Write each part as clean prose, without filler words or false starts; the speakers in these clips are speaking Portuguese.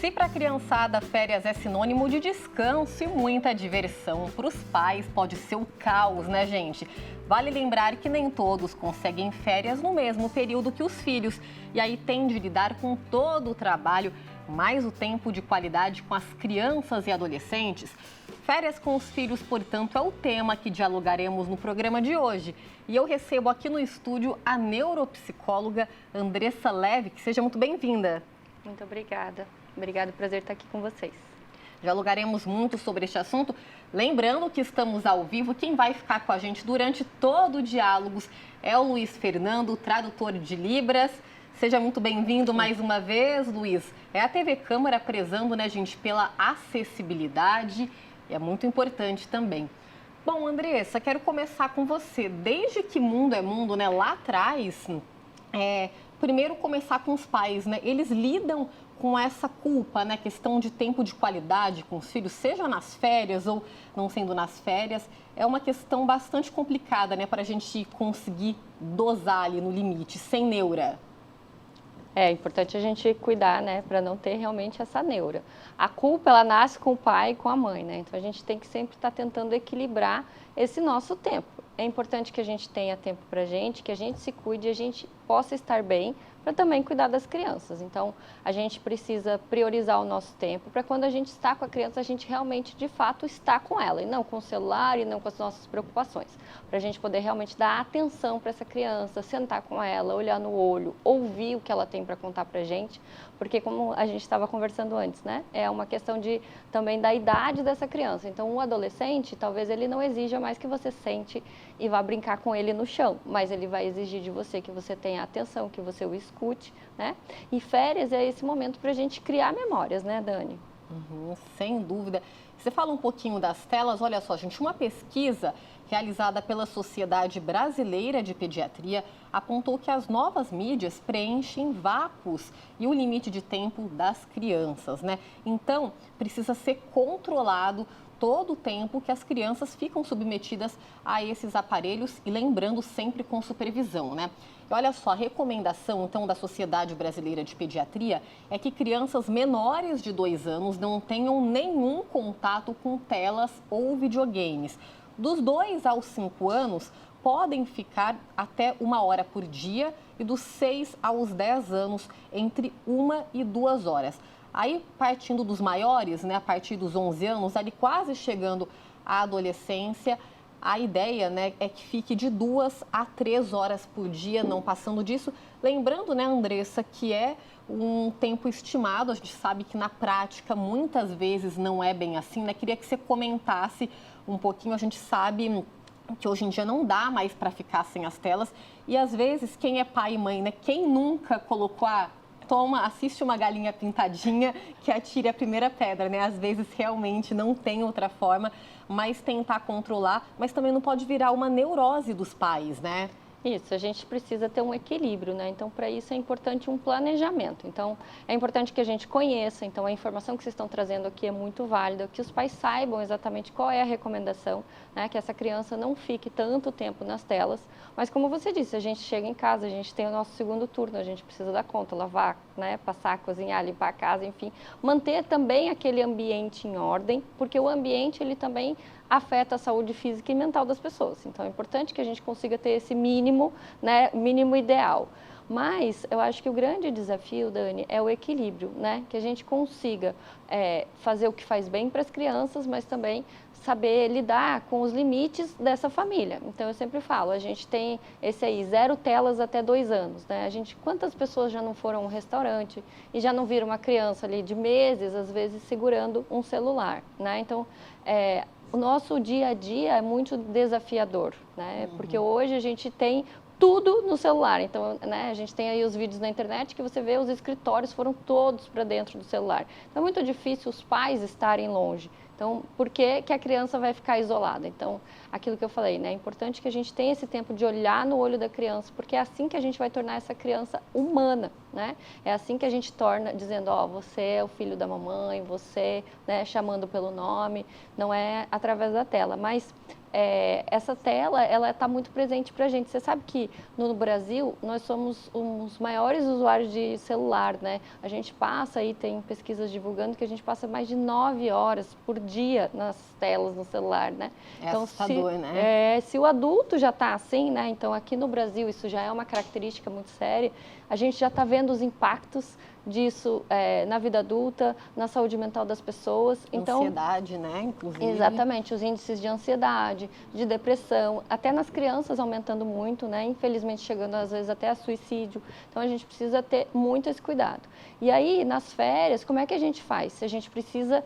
Se para a criançada férias é sinônimo de descanso e muita diversão, para os pais pode ser o caos, né, gente? Vale lembrar que nem todos conseguem férias no mesmo período que os filhos e aí tem de lidar com todo o trabalho, mais o tempo de qualidade com as crianças e adolescentes. Férias com os filhos, portanto, é o tema que dialogaremos no programa de hoje. E eu recebo aqui no estúdio a neuropsicóloga Andressa Levick. Seja muito bem-vinda. Muito obrigada. Obrigada, prazer estar aqui com vocês. Dialogaremos muito sobre este assunto. Lembrando que estamos ao vivo, quem vai ficar com a gente durante todo o Diálogos é o Luiz Fernando, tradutor de Libras. Seja muito bem-vindo mais uma vez, Luiz. É a TV Câmara prezando, né, gente, pela acessibilidade. E é muito importante também. Bom, Andressa, quero começar com você. Desde que mundo é mundo, né, lá atrás, primeiro começar com os pais, né? Eles lidam com essa culpa, né? Questão de tempo de qualidade com os filhos, seja nas férias ou não sendo nas férias. É uma questão bastante complicada, né? Para a gente conseguir dosar ali no limite, sem neura. É importante a gente cuidar, né, para não ter realmente essa neura. A culpa, ela nasce com o pai e com a mãe, né? Então a gente tem que sempre estar tentando equilibrar esse nosso tempo. É importante que a gente tenha tempo para a gente, que a gente se cuide e a gente possa estar bem para também cuidar das crianças. Então, a gente precisa priorizar o nosso tempo para quando a gente está com a criança, a gente realmente, de fato, está com ela, e não com o celular e não com as nossas preocupações. Para a gente poder realmente dar atenção para essa criança, sentar com ela, olhar no olho, ouvir o que ela tem para contar para a gente, porque como a gente estava conversando antes, né? É uma questão também da idade dessa criança. Então, o adolescente, talvez ele não exija mais que você sente e vá brincar com ele no chão, mas ele vai exigir de você que você tenha atenção, que você o escute, né? E férias é esse momento para a gente criar memórias, né, Dani? Sem dúvida. Você fala um pouquinho das telas, olha só, gente, uma pesquisa realizada pela Sociedade Brasileira de Pediatria apontou que as novas mídias preenchem vácuos e o limite de tempo das crianças, né? Então, precisa ser controlado todo o tempo que as crianças ficam submetidas a esses aparelhos e lembrando sempre com supervisão, né? E olha só, a recomendação, então, da Sociedade Brasileira de Pediatria é que crianças menores de 2 anos não tenham nenhum contato com telas ou videogames. Dos 2 aos 5 anos, podem ficar até 1 hora por dia e dos 6 aos 10 anos, entre 1 e 2 horas. Aí, partindo dos maiores, né, a partir dos 11 anos, ali quase chegando à adolescência, a ideia, né, é que fique de 2 a 3 horas por dia, não passando disso. Lembrando, né, Andressa, que é um tempo estimado, a gente sabe que na prática muitas vezes não é bem assim, né? Queria que você comentasse um pouquinho, a gente sabe que hoje em dia não dá mais para ficar sem as telas e às vezes quem é pai e mãe, né, quem nunca colocou assiste uma galinha pintadinha que atire a primeira pedra, né? Às vezes realmente não tem outra forma, mas tentar controlar, mas também não pode virar uma neurose dos pais, né? Isso, a gente precisa ter um equilíbrio, né? Então, para isso é importante um planejamento. Então, é importante que a gente conheça, então a informação que vocês estão trazendo aqui é muito válida, que os pais saibam exatamente qual é a recomendação, né? Que essa criança não fique tanto tempo nas telas, mas como você disse, a gente chega em casa, a gente tem o nosso segundo turno, a gente precisa dar conta, lavar, né? Passar, cozinhar, limpar a casa, enfim. Manter também aquele ambiente em ordem, porque o ambiente, ele também afeta a saúde física e mental das pessoas. Então, é importante que a gente consiga ter esse mínimo, né, mínimo ideal. Mas eu acho que o grande desafio, Dani, é o equilíbrio, né? Que a gente consiga fazer o que faz bem para as crianças, mas também saber lidar com os limites dessa família. Então, eu sempre falo, a gente tem esse aí, 0 telas até 2 anos, né? Quantas pessoas já não foram a um restaurante e já não viram uma criança ali de meses, às vezes, segurando um celular, né? Então, o nosso dia a dia é muito desafiador, né? Porque hoje a gente tem tudo no celular. Então, né, a gente tem aí os vídeos na internet que você vê, os escritórios foram todos para dentro do celular. Então, é muito difícil os pais estarem longe. Então, por que a criança vai ficar isolada? Então, aquilo que eu falei, né? É importante que a gente tenha esse tempo de olhar no olho da criança, porque é assim que a gente vai tornar essa criança humana, né? É assim que a gente torna, dizendo, ó, você é o filho da mamãe, você, né, chamando pelo nome, não é através da tela, mas essa tela, ela está muito presente para a gente. Você sabe que no Brasil, nós somos os maiores usuários de celular, né? A gente passa aí, tem pesquisas divulgando que a gente passa mais de 9 horas por dia nas telas, no celular, né? É então, assustador, né? Se o adulto já está assim, né? Então, aqui no Brasil, isso já é uma característica muito séria, a gente já está vendo os impactos disso na vida adulta, na saúde mental das pessoas. Então, ansiedade, né? Inclusive. Exatamente, os índices de ansiedade, de depressão, até nas crianças aumentando muito, né? Infelizmente chegando às vezes até a suicídio. Então a gente precisa ter muito esse cuidado. E aí, nas férias, como é que a gente faz? Se a gente precisa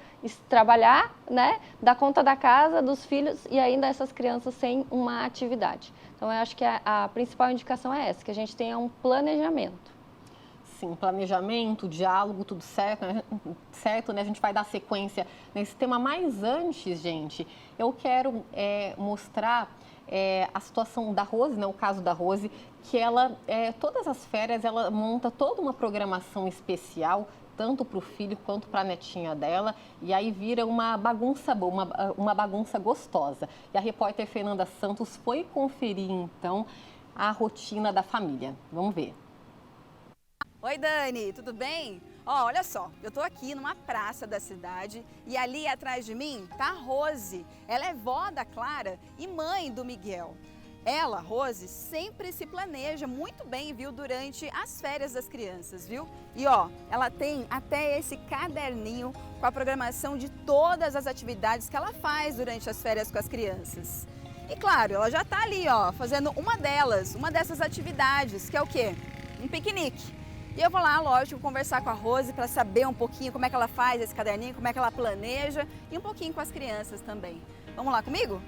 trabalhar, né? Dar conta da casa, dos filhos e ainda essas crianças sem uma atividade. Então eu acho que a principal indicação é essa, que a gente tenha um planejamento. Sim, planejamento, diálogo, tudo certo, né? A gente vai dar sequência nesse tema, mas antes, gente, eu quero mostrar a situação da Rose, né? O caso da Rose, que ela, todas as férias, ela monta toda uma programação especial, tanto para o filho quanto para a netinha dela, e aí vira uma bagunça boa, uma bagunça gostosa. E a repórter Fernanda Santos foi conferir, então, a rotina da família. Vamos ver. Oi, Dani, tudo bem? Olha só, eu tô aqui numa praça da cidade e ali atrás de mim tá a Rose. Ela é vó da Clara e mãe do Miguel. Ela, Rose, sempre se planeja muito bem, viu, durante as férias das crianças, viu? E ó, ela tem até esse caderninho com a programação de todas as atividades que ela faz durante as férias com as crianças. E claro, ela já tá ali, ó, fazendo uma dessas atividades, que é o quê? Um piquenique. E eu vou lá, lógico, conversar com a Rose para saber um pouquinho como é que ela faz esse caderninho, como é que ela planeja e um pouquinho com as crianças também. Vamos lá comigo?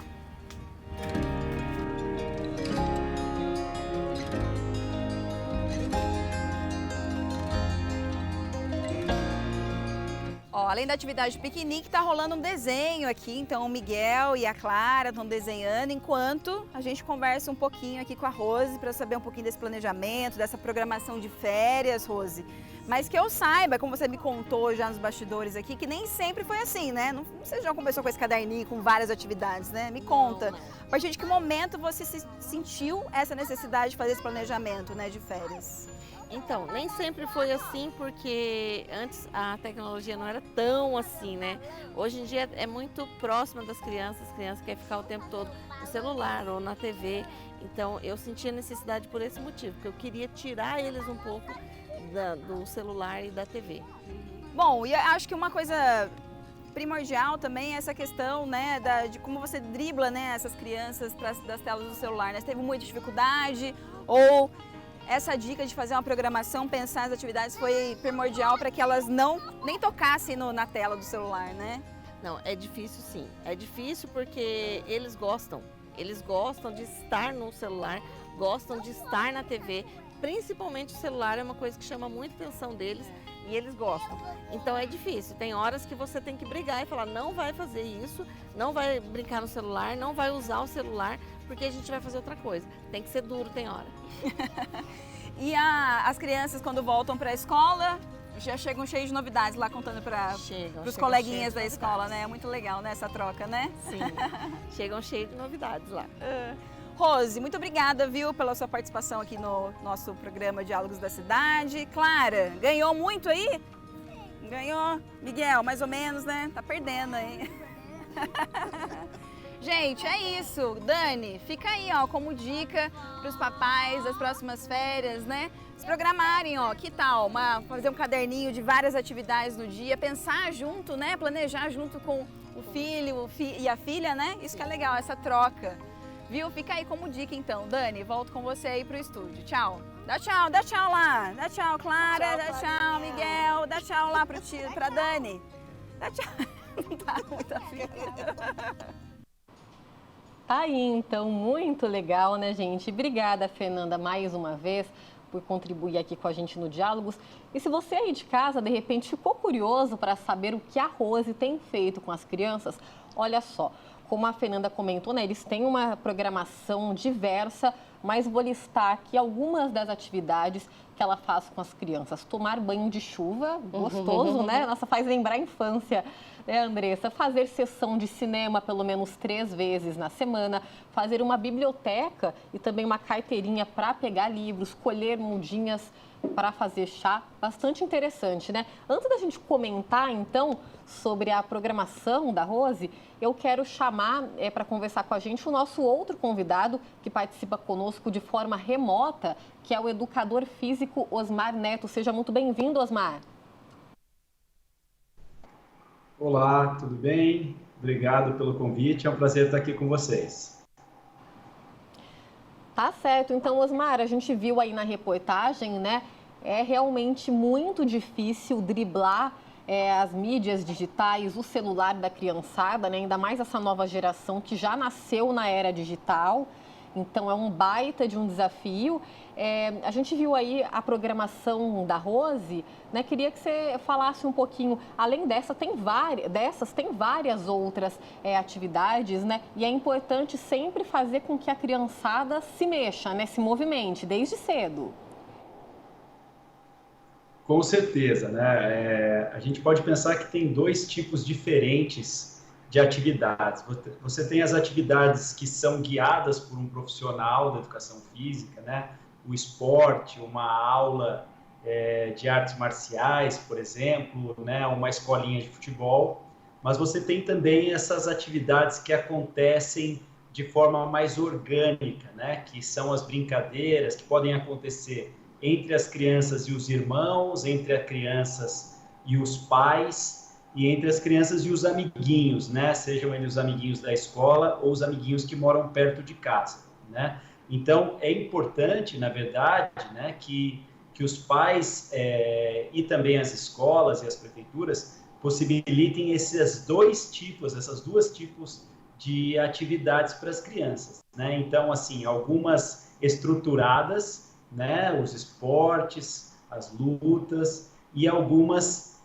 Ó, além da atividade de piquenique, tá rolando um desenho aqui, então o Miguel e a Clara estão desenhando, enquanto a gente conversa um pouquinho aqui com a Rose para saber um pouquinho desse planejamento, dessa programação de férias, Rose. Mas que eu saiba, como você me contou já nos bastidores aqui, que nem sempre foi assim, né? Não, você já começou com esse caderninho, com várias atividades, né? Me conta. Não. A partir de que momento você sentiu essa necessidade de fazer esse planejamento, né, de férias? Então, nem sempre foi assim, porque antes a tecnologia não era tão assim, né? Hoje em dia é muito próxima das crianças, as crianças querem ficar o tempo todo no celular ou na TV. Então, eu sentia necessidade por esse motivo, porque eu queria tirar eles um pouco do celular e da TV. Bom, e acho que uma coisa primordial também é essa questão, né, de como você dribla, né, essas crianças das telas do celular, né? Você teve muita dificuldade ou essa dica de fazer uma programação, pensar as atividades foi primordial para que elas nem tocassem na tela do celular, né? Não, é difícil sim. É difícil porque eles gostam de estar no celular, gostam de estar na TV. Principalmente o celular é uma coisa que chama muita atenção deles e eles gostam. Então é difícil, tem horas que você tem que brigar e falar, não vai fazer isso, não vai brincar no celular, não vai usar o celular, porque a gente vai fazer outra coisa. Tem que ser duro, tem hora. E as crianças, quando voltam para a escola, já chegam cheios de novidades lá, contando para os coleguinhas da escola, né? É muito legal, né, essa troca, né? Sim, chegam cheios de novidades lá. Rose, muito obrigada, viu, pela sua participação aqui no nosso programa Diálogos da Cidade. Clara, ganhou muito aí? Ganhou. Miguel, mais ou menos, né? Tá perdendo aí. Gente, é isso. Dani, fica aí, ó, como dica para os papais das próximas férias, né? Se programarem, ó, que tal? Fazer um caderninho de várias atividades no dia, pensar junto, né? Planejar junto com o filho e a filha, né? Isso que é legal, essa troca. Viu? Fica aí como dica, então. Dani, volto com você aí pro estúdio. Tchau. Dá tchau lá. Dá tchau, Clara. Dá tchau, Miguel. Dá tchau lá pra Dani. Dá tchau. Não tá muito afim. Tá aí, então, muito legal, né, gente? Obrigada, Fernanda, mais uma vez por contribuir aqui com a gente no Diálogos. E se você aí de casa, de repente, ficou curioso para saber o que a Rose tem feito com as crianças, olha só. como a Fernanda comentou, né, eles têm uma programação diversa, mas vou listar aqui algumas das atividades que ela faz com as crianças. Tomar banho de chuva, gostoso, né? Nossa, faz lembrar a infância, né, Andressa? Fazer sessão de cinema pelo menos 3 vezes na semana, fazer uma biblioteca e também uma carteirinha para pegar livros, colher mudinhas para fazer chá, bastante interessante, né? Antes da gente comentar, então, sobre a programação da Rose, eu quero chamar para conversar com a gente o nosso outro convidado que participa conosco de forma remota, que é o educador físico Osmar Neto. Seja muito bem-vindo, Osmar. Olá, tudo bem? Obrigado pelo convite, é um prazer estar aqui com vocês. Tá certo. Então, Osmar, a gente viu aí na reportagem, né? É realmente muito difícil driblar as mídias digitais, o celular da criançada, né? Ainda mais essa nova geração que já nasceu na era digital. Então, é um baita de um desafio. A gente viu aí a programação da Rose, né? Queria que você falasse um pouquinho, além dessas, tem várias outras atividades, né? E é importante sempre fazer com que a criançada se mexa, né? Se movimente desde cedo. Com certeza, né? A gente pode pensar que tem 2 tipos diferentes de atividades. Você tem as atividades que são guiadas por um profissional da educação física, né? O esporte, uma aula de artes marciais, por exemplo, né? Uma escolinha de futebol. Mas você tem também essas atividades que acontecem de forma mais orgânica, né? Que são as brincadeiras que podem acontecer entre as crianças e os irmãos, entre as crianças e os pais, e entre as crianças e os amiguinhos, né? Sejam eles os amiguinhos da escola ou os amiguinhos que moram perto de casa, né? Então, é importante, na verdade, né, que os pais e também as escolas e as prefeituras possibilitem essas 2 tipos de atividades para as crianças, né? Então, assim, algumas estruturadas, né, os esportes, as lutas, e algumas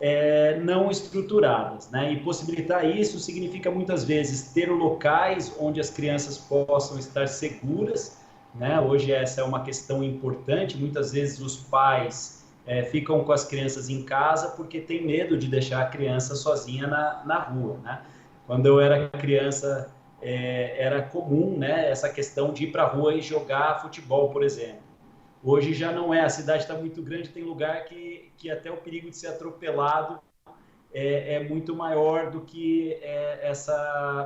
não estruturadas, né? E possibilitar isso significa muitas vezes ter locais onde as crianças possam estar seguras, né? Hoje essa é uma questão importante. Muitas vezes os pais ficam com as crianças em casa porque tem medo de deixar a criança sozinha na rua, né? Quando eu era criança, era comum, né, essa questão de ir para a rua e jogar futebol, por exemplo. Hoje já não é, a cidade está muito grande, tem lugar que até o perigo de ser atropelado é muito maior do que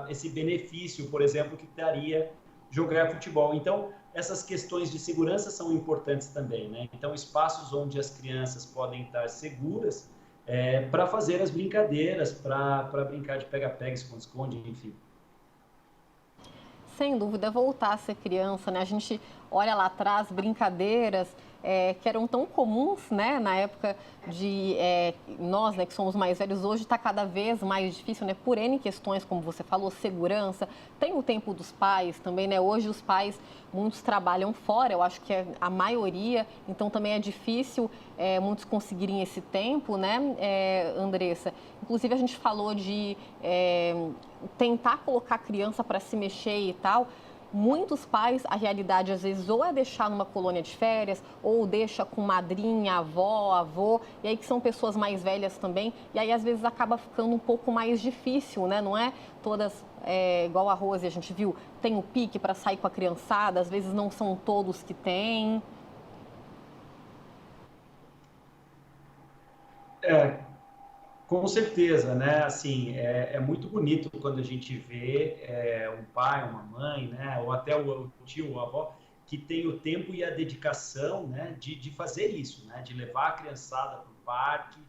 esse benefício, por exemplo, que daria jogar futebol. Então, essas questões de segurança são importantes também, né? Então, espaços onde as crianças podem estar seguras para fazer as brincadeiras, para brincar de pega-pega, esconde-esconde, enfim. Sem dúvida, voltar a ser criança, né? A gente olha lá atrás, brincadeiras que eram tão comuns, né? Na época de nós, né, que somos mais velhos, hoje está cada vez mais difícil, né? Por N questões, como você falou, segurança. Tem o tempo dos pais também, né? Hoje os pais, muitos trabalham fora, eu acho que é a maioria, então também é difícil muitos conseguirem esse tempo, né, Andressa? Inclusive a gente falou de tentar colocar a criança para se mexer e tal. Muitos pais, a realidade às vezes ou é deixar numa colônia de férias ou deixa com madrinha, avó, avô, e aí que são pessoas mais velhas também, e aí às vezes acaba ficando um pouco mais difícil, né? Não é todas igual a Rose, a gente viu, tem o pique para sair com a criançada, às vezes não são todos que têm. Com certeza, né? Assim, é muito bonito quando a gente vê um pai, uma mãe, né? Ou até o tio, o avó, que tem o tempo e a dedicação, né? De fazer isso, né? De levar a criançada para o parque,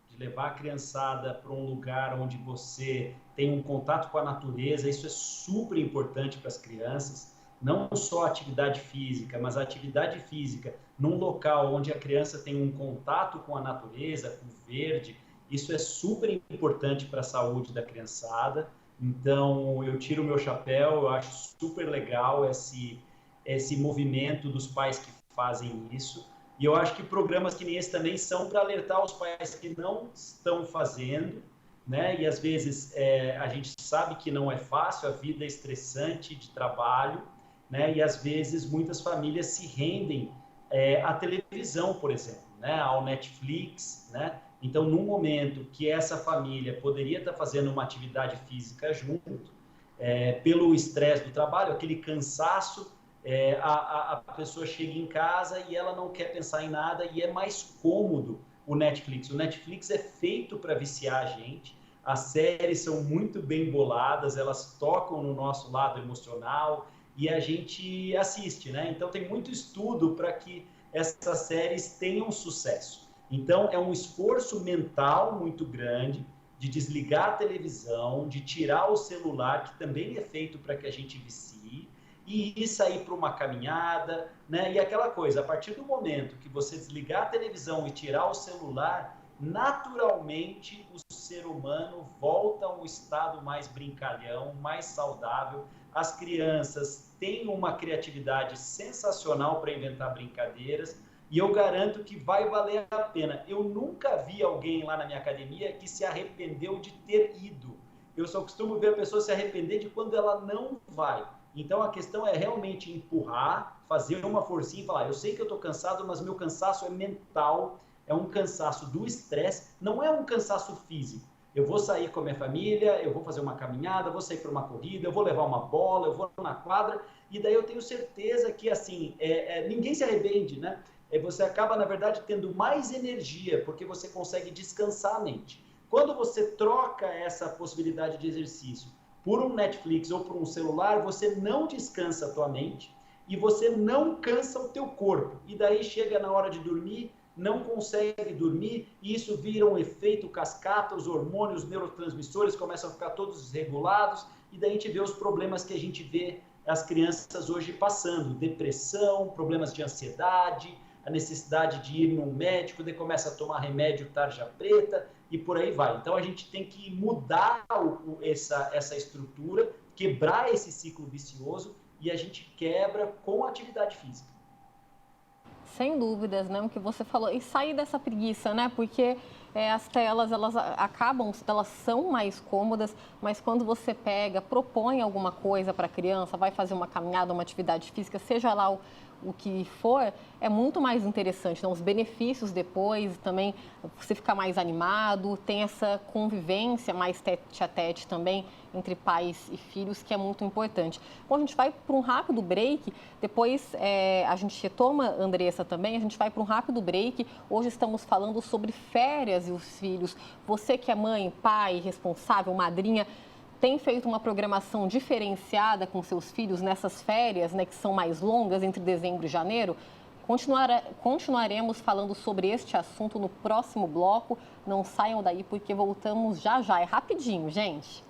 de levar a criançada para um lugar onde você tem um contato com a natureza. Isso é super importante para as crianças. Não só a atividade física, mas a atividade física num local onde a criança tem um contato com a natureza, com o verde. Isso é super importante para a saúde da criançada. Então, eu tiro o meu chapéu, eu acho super legal esse movimento dos pais que fazem isso. E eu acho que programas que nem esse também são para alertar os pais que não estão fazendo, né? E às vezes a gente sabe que não é fácil, a vida é estressante de trabalho, né? E às vezes muitas famílias se rendem à televisão, por exemplo, né? Ao Netflix, né? Então, num momento que essa família poderia estar fazendo uma atividade física junto, pelo estresse do trabalho, aquele cansaço, a pessoa chega em casa e ela não quer pensar em nada e é mais cômodo o Netflix. O Netflix é feito para viciar a gente, as séries são muito bem boladas, elas tocam no nosso lado emocional e a gente assiste, né? Então tem muito estudo para que essas séries tenham sucesso. Então é um esforço mental muito grande de desligar a televisão, de tirar o celular, que também é feito para que a gente vicie, e ir sair para uma caminhada, né? E aquela coisa, a partir do momento que você desligar a televisão e tirar o celular, naturalmente o ser humano volta a um estado mais brincalhão, mais saudável. As crianças têm uma criatividade sensacional para inventar brincadeiras e eu garanto que vai valer a pena. Eu nunca vi alguém lá na minha academia que se arrependeu de ter ido. Eu só costumo ver a pessoa se arrepender de quando ela não vai. Então a questão é realmente empurrar, fazer uma forcinha e falar, eu sei que eu estou cansado, mas meu cansaço é mental, é um cansaço do estresse, não é um cansaço físico. Eu vou sair com a minha família, eu vou fazer uma caminhada, vou sair para uma corrida, eu vou levar uma bola, eu vou na quadra, e daí eu tenho certeza que assim, ninguém se arrepende, né? Você acaba, na verdade, tendo mais energia, porque você consegue descansar a mente. Quando você troca essa possibilidade de exercício por um Netflix ou por um celular, você não descansa a tua mente e você não cansa o teu corpo. E daí chega na hora de dormir, não consegue dormir, e isso vira um efeito cascata, os hormônios, os neurotransmissores começam a ficar todos desregulados, e daí a gente vê os problemas que a gente vê as crianças hoje passando, depressão, problemas de ansiedade, a necessidade de ir num médico, daí começa a tomar remédio tarja preta e por aí vai. Então a gente tem que mudar essa estrutura, quebrar esse ciclo vicioso e a gente quebra com a atividade física. Sem dúvidas, né? O que você falou. E sair dessa preguiça, né? Porque as telas, elas são mais cômodas, mas quando você propõe alguma coisa para a criança, vai fazer uma caminhada, uma atividade física, seja lá o que for, é muito mais interessante. Então, os benefícios depois também, você fica mais animado, tem essa convivência mais tete a tete também entre pais e filhos, que é muito importante. Bom, a gente vai para um rápido break, depois a gente retoma, Andressa, também, a gente vai para um rápido break. Hoje estamos falando sobre férias e os filhos. Você que é mãe, pai, responsável, madrinha, tem feito uma programação diferenciada com seus filhos nessas férias, né, que são mais longas, entre dezembro e janeiro? Continuaremos falando sobre este assunto no próximo bloco. Não saiam daí porque voltamos já já. É rapidinho, gente.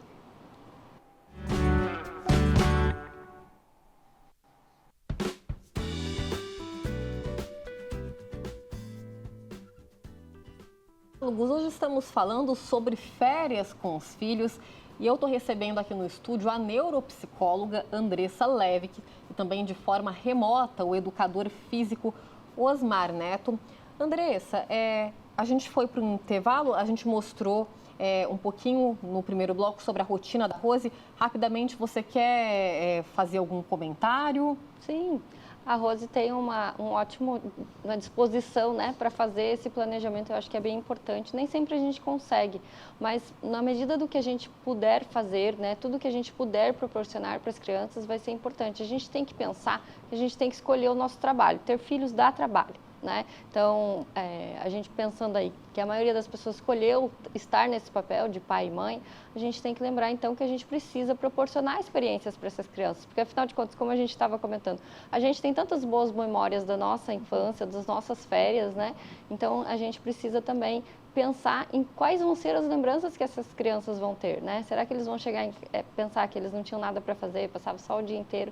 Hoje estamos falando sobre férias com os filhos. E eu estou recebendo aqui no estúdio a neuropsicóloga Andressa Levick e também de forma remota o educador físico Osmar Neto. Andressa, a gente foi para um intervalo, a gente mostrou um pouquinho no primeiro bloco sobre a rotina da Rose. Rapidamente, você quer fazer algum comentário? Sim. A Rose tem uma disposição, né, para fazer esse planejamento. Eu acho que é bem importante. Nem sempre a gente consegue, mas na medida do que a gente puder fazer, né, tudo que a gente puder proporcionar para as crianças vai ser importante. A gente tem que pensar que a gente tem que escolher o nosso trabalho. Ter filhos dá trabalho, né? Então, a gente pensando aí que a maioria das pessoas escolheu estar nesse papel de pai e mãe, a gente tem que lembrar, então, que a gente precisa proporcionar experiências para essas crianças, porque, afinal de contas, como a gente estava comentando, a gente tem tantas boas memórias da nossa infância, das nossas férias, né? Então, a gente precisa também pensar em quais vão ser as lembranças que essas crianças vão ter, né? Será que eles vão chegar a pensar que eles não tinham nada para fazer, passavam só o dia inteiro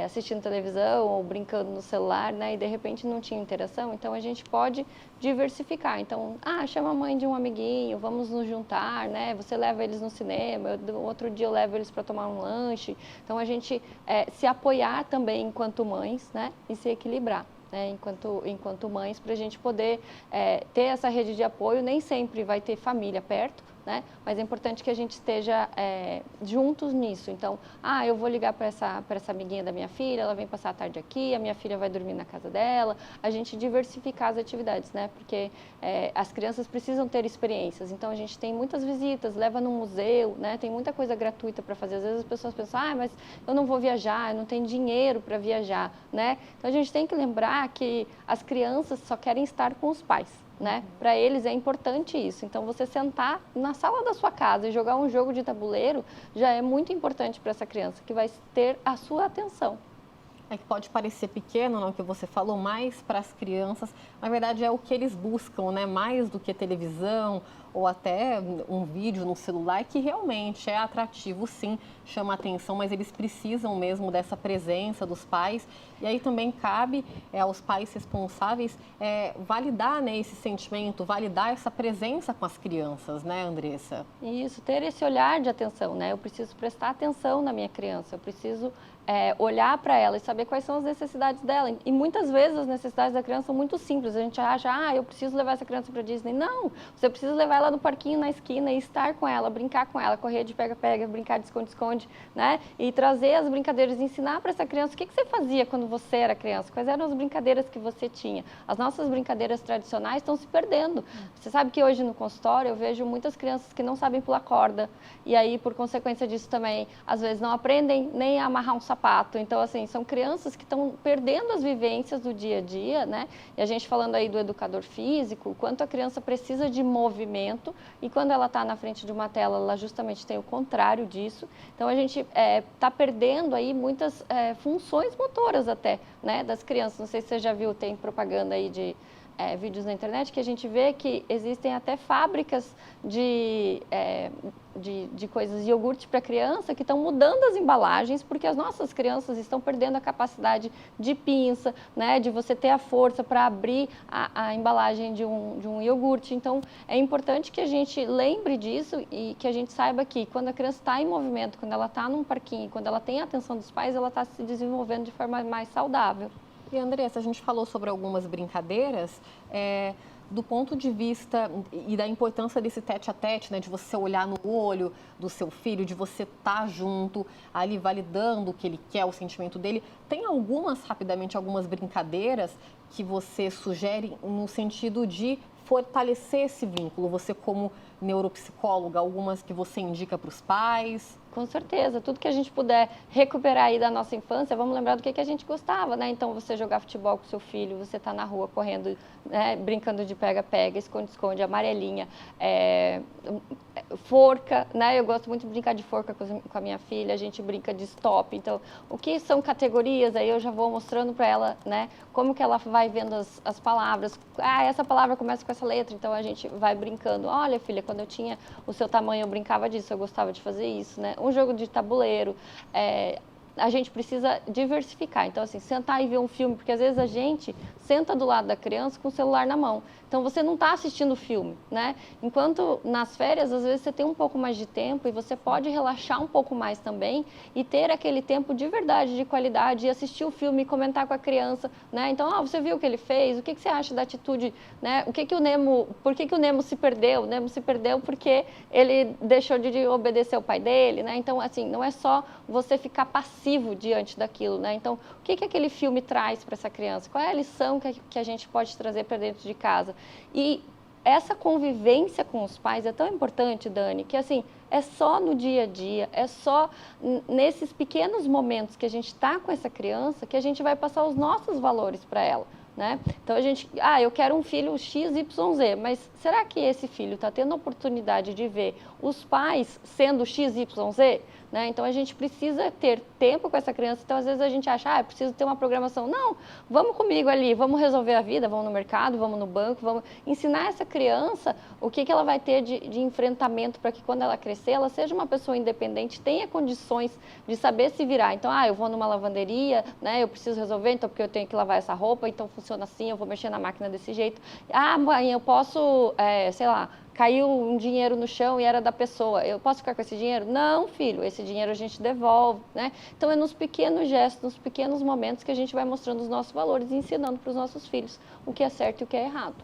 assistindo televisão ou brincando no celular, né? E de repente não tinha interação? Então a gente pode diversificar. Então, chama a mãe de um amiguinho, vamos nos juntar, né? Você leva eles no cinema, outro dia eu levo eles para tomar um lanche. Então a gente se apoiar também enquanto mães, né? E se equilibrar. Enquanto mães, para a gente poder ter essa rede de apoio. Nem sempre vai ter família perto, né? Mas é importante que a gente esteja juntos nisso. Então, eu vou ligar para essa amiguinha da minha filha, ela vem passar a tarde aqui, a minha filha vai dormir na casa dela. A gente diversificar as atividades, né? Porque as crianças precisam ter experiências. Então, a gente tem muitas visitas, leva no museu, né? Tem muita coisa gratuita para fazer. Às vezes as pessoas pensam, mas eu não vou viajar, eu não tenho dinheiro para viajar, né? Então, a gente tem que lembrar que as crianças só querem estar com os pais, né? Para eles é importante isso. Então, você sentar na sala da sua casa e jogar um jogo de tabuleiro já é muito importante para essa criança, que vai ter a sua atenção. É que pode parecer pequeno, não, que você falou, mais para as crianças, na verdade é o que eles buscam, né? Mais do que televisão ou até um vídeo no celular, que realmente é atrativo, sim, chama atenção, mas eles precisam mesmo dessa presença dos pais. E aí também cabe aos pais responsáveis validar, né, esse sentimento, validar essa presença com as crianças, né, Andressa? Isso, ter esse olhar de atenção, né? Eu preciso prestar atenção na minha criança, eu preciso olhar para ela e saber quais são as necessidades dela. E muitas vezes as necessidades da criança são muito simples. A gente acha, eu preciso levar essa criança para Disney. Não, você precisa levar ela no parquinho, na esquina e estar com ela, brincar com ela, correr de pega-pega, brincar de esconde-esconde, né? E trazer as brincadeiras, ensinar para essa criança o que você fazia quando você era criança, quais eram as brincadeiras que você tinha. As nossas brincadeiras tradicionais estão se perdendo. Você sabe que hoje no consultório eu vejo muitas crianças que não sabem pular corda e aí, por consequência disso também, às vezes não aprendem nem a amarrar um sapato. Então, assim, são crianças que estão perdendo as vivências do dia a dia, né? E a gente falando aí do educador físico, o quanto a criança precisa de movimento e quando ela está na frente de uma tela, ela justamente tem o contrário disso. Então, a gente está perdendo aí muitas funções motoras até, né, das crianças. Não sei se você já viu, tem propaganda aí de vídeos na internet que a gente vê que existem até fábricas de coisas, iogurte para criança, que estão mudando as embalagens, porque as nossas crianças estão perdendo a capacidade de pinça, né, de você ter a força para abrir a embalagem de um iogurte. Então, é importante que a gente lembre disso e que a gente saiba que quando a criança está em movimento, quando ela está num parquinho, quando ela tem a atenção dos pais, ela está se desenvolvendo de forma mais saudável. E, Andressa, a gente falou sobre algumas brincadeiras, do ponto de vista e da importância desse tete-a-tete, né, de você olhar no olho do seu filho, de você estar junto, ali validando o que ele quer, o sentimento dele. Tem rapidamente, algumas brincadeiras que você sugere no sentido de fortalecer esse vínculo? Você como neuropsicóloga, algumas que você indica para os pais? Com certeza, tudo que a gente puder recuperar aí da nossa infância, vamos lembrar do que a gente gostava, né? Então, você jogar futebol com seu filho, você tá na rua correndo, né? Brincando de pega-pega, esconde-esconde, amarelinha, forca, né? Eu gosto muito de brincar de forca com a minha filha, a gente brinca de stop. Então, o que são categorias? Aí eu já vou mostrando para ela, né? Como que ela vai vendo as palavras. Essa palavra começa com essa letra, então a gente vai brincando. Olha, filha, quando eu tinha o seu tamanho, eu brincava disso, eu gostava de fazer isso, né? Um jogo de tabuleiro, a gente precisa diversificar. Então, assim, sentar e ver um filme, porque às vezes a gente senta do lado da criança com o celular na mão. Então, você não está assistindo o filme, né? Enquanto nas férias, às vezes você tem um pouco mais de tempo e você pode relaxar um pouco mais também e ter aquele tempo de verdade, de qualidade, e assistir o filme e comentar com a criança, né? Então, você viu o que ele fez? O que você acha da atitude, né? Por que o Nemo se perdeu? O Nemo se perdeu porque ele deixou de obedecer o pai dele, né? Então, assim, não é só você ficar passivo diante daquilo, né? Então, o que aquele filme traz para essa criança? Qual é a lição que a gente pode trazer para dentro de casa? E essa convivência com os pais é tão importante, Dani, que assim, é só no dia a dia, é só nesses pequenos momentos que a gente está com essa criança que a gente vai passar os nossos valores para ela, né? Então a gente, eu quero um filho XYZ, mas será que esse filho está tendo a oportunidade de ver os pais sendo XYZ? Né? Então a gente precisa ter tempo com essa criança. Então às vezes a gente acha, eu preciso ter uma programação. Não, vamos comigo ali, vamos resolver a vida, vamos no mercado, vamos no banco, vamos ensinar essa criança o que ela vai ter de enfrentamento para que quando ela crescer, ela seja uma pessoa independente, tenha condições de saber se virar. Então, eu vou numa lavanderia, né? Eu preciso resolver, então porque eu tenho que lavar essa roupa, então funciona assim, eu vou mexer na máquina desse jeito. Mãe, eu posso, sei lá, caiu um dinheiro no chão e era da pessoa, eu posso ficar com esse dinheiro? Não, filho, esse dinheiro a gente devolve, né? Então é nos pequenos gestos, nos pequenos momentos que a gente vai mostrando os nossos valores e ensinando para os nossos filhos o que é certo e o que é errado.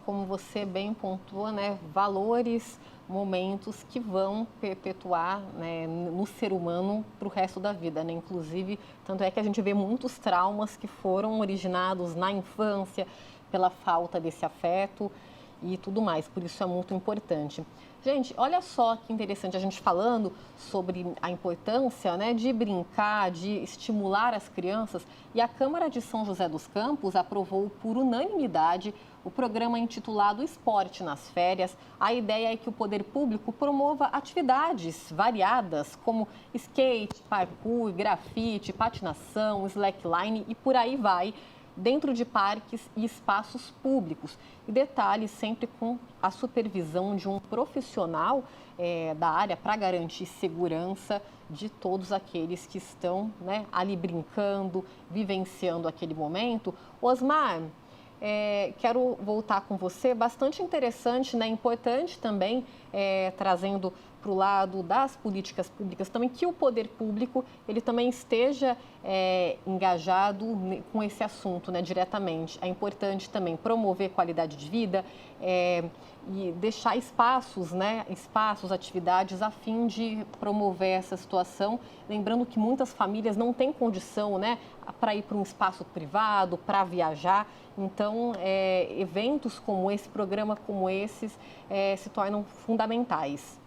Como você bem pontua, né? Valores momentos que vão perpetuar, né, no ser humano para o resto da vida, né? Inclusive, tanto é que a gente vê muitos traumas que foram originados na infância pela falta desse afeto e tudo mais, por isso é muito importante. Gente, olha só que interessante a gente falando sobre a importância, né, de brincar, de estimular as crianças, e a Câmara de São José dos Campos aprovou por unanimidade o programa intitulado Esporte nas Férias. A ideia é que o poder público promova atividades variadas como skate, parkour, grafite, patinação, slackline e por aí vai, dentro de parques e espaços públicos. E detalhe, sempre com a supervisão de um profissional da área para garantir segurança de todos aqueles que estão, né, ali brincando, vivenciando aquele momento. Osmar, quero voltar com você, bastante interessante, né, importante também, trazendo para o lado das políticas públicas também, que o poder público ele também esteja engajado com esse assunto, né, diretamente. É importante também promover qualidade de vida e deixar espaços, né, atividades a fim de promover essa situação. Lembrando que muitas famílias não têm condição, né, para ir para um espaço privado, para viajar. Então, eventos como esse, programa como esses, se tornam fundamentais.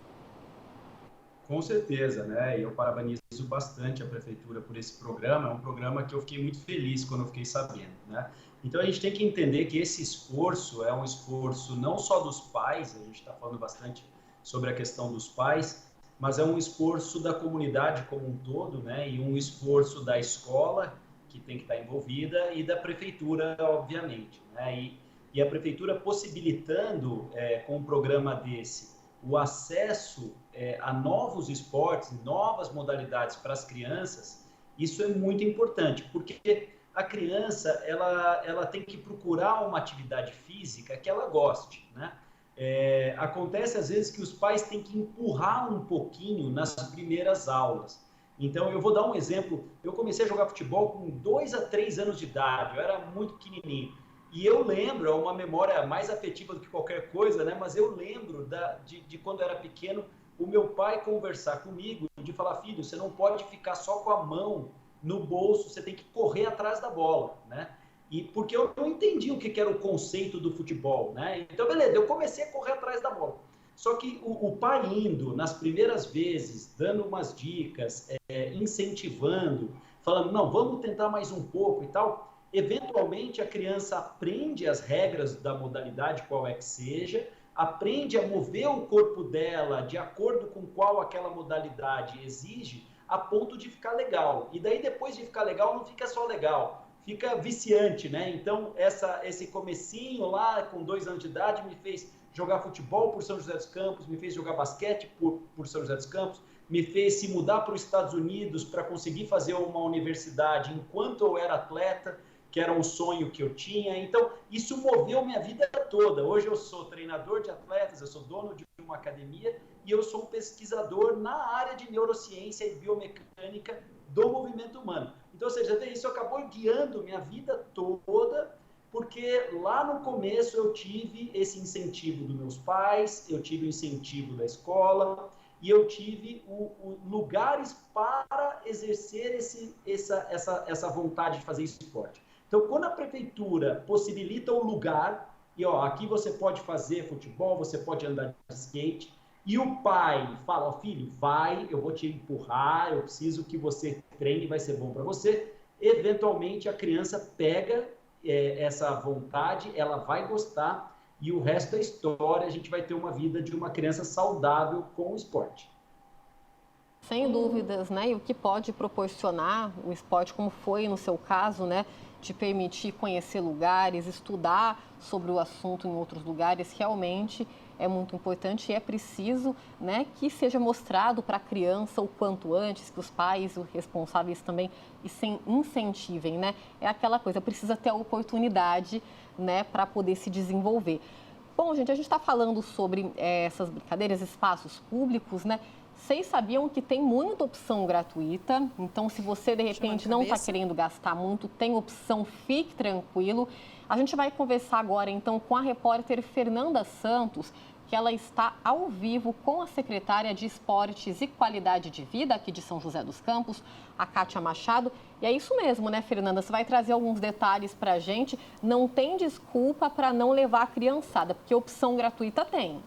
Com certeza, né? Eu parabenizo bastante a Prefeitura por esse programa. É um programa que eu fiquei muito feliz quando eu fiquei sabendo, né? Então, a gente tem que entender que esse esforço é um esforço não só dos pais, a gente está falando bastante sobre a questão dos pais, mas é um esforço da comunidade como um todo, né? E um esforço da escola, que tem que estar envolvida, e da Prefeitura, obviamente, né? E a Prefeitura possibilitando, com um programa desse, o acesso a novos esportes, novas modalidades para as crianças, isso é muito importante, porque a criança ela tem que procurar uma atividade física que ela goste, né? Acontece às vezes que os pais têm que empurrar um pouquinho nas primeiras aulas. Então, eu vou dar um exemplo. Eu comecei a jogar futebol com 2 a 3 anos de idade, eu era muito pequenininho. E eu lembro, é uma memória mais afetiva do que qualquer coisa, né? Mas eu lembro de quando eu era pequeno, o meu pai conversar comigo, de falar, filho, você não pode ficar só com a mão no bolso, você tem que correr atrás da bola, né? E porque eu não entendi o que era o conceito do futebol, né? Então, beleza, eu comecei a correr atrás da bola. Só que o pai indo, nas primeiras vezes, dando umas dicas, incentivando, falando, não, vamos tentar mais um pouco e tal, eventualmente a criança aprende as regras da modalidade, qual é que seja, aprende a mover o corpo dela de acordo com qual aquela modalidade exige, a ponto de ficar legal. E daí, depois de ficar legal, não fica só legal, fica viciante, né? Então, esse comecinho lá, com 2 anos de idade, me fez jogar futebol por São José dos Campos, me fez jogar basquete por São José dos Campos, me fez se mudar para os Estados Unidos para conseguir fazer uma universidade enquanto eu era atleta, que era um sonho que eu tinha. Então, isso moveu minha vida toda. Hoje eu sou treinador de atletas, eu sou dono de uma academia e eu sou um pesquisador na área de neurociência e biomecânica do movimento humano. Então, ou seja, isso acabou guiando minha vida toda, porque lá no começo eu tive esse incentivo dos meus pais, eu tive o incentivo da escola e eu tive lugares para exercer essa vontade de fazer esporte. Então, quando a prefeitura possibilita o lugar, e aqui você pode fazer futebol, você pode andar de skate, e o pai fala, filho, vai, eu vou te empurrar, eu preciso que você treine, vai ser bom para você, eventualmente a criança pega essa vontade, ela vai gostar, e o resto é história, a gente vai ter uma vida de uma criança saudável com o esporte. Sem dúvidas, né? E o que pode proporcionar o esporte, como foi no seu caso, né? Te permitir conhecer lugares, estudar sobre o assunto em outros lugares, realmente é muito importante e é preciso, né, que seja mostrado para a criança o quanto antes, que os pais, os responsáveis também incentivem, né? É aquela coisa, precisa ter a oportunidade, né, para poder se desenvolver. Bom, gente, a gente está falando sobre essas brincadeiras, espaços públicos, né? Vocês sabiam que tem muita opção gratuita, então se você de repente não está querendo gastar muito, tem opção, fique tranquilo. A gente vai conversar agora então com a repórter Fernanda Santos, porque ela está ao vivo com a secretária de Esportes e Qualidade de Vida aqui de São José dos Campos, a Kátia Machado. E é isso mesmo, né, Fernanda? Você vai trazer alguns detalhes para a gente. Não tem desculpa para não levar a criançada, porque opção gratuita tem.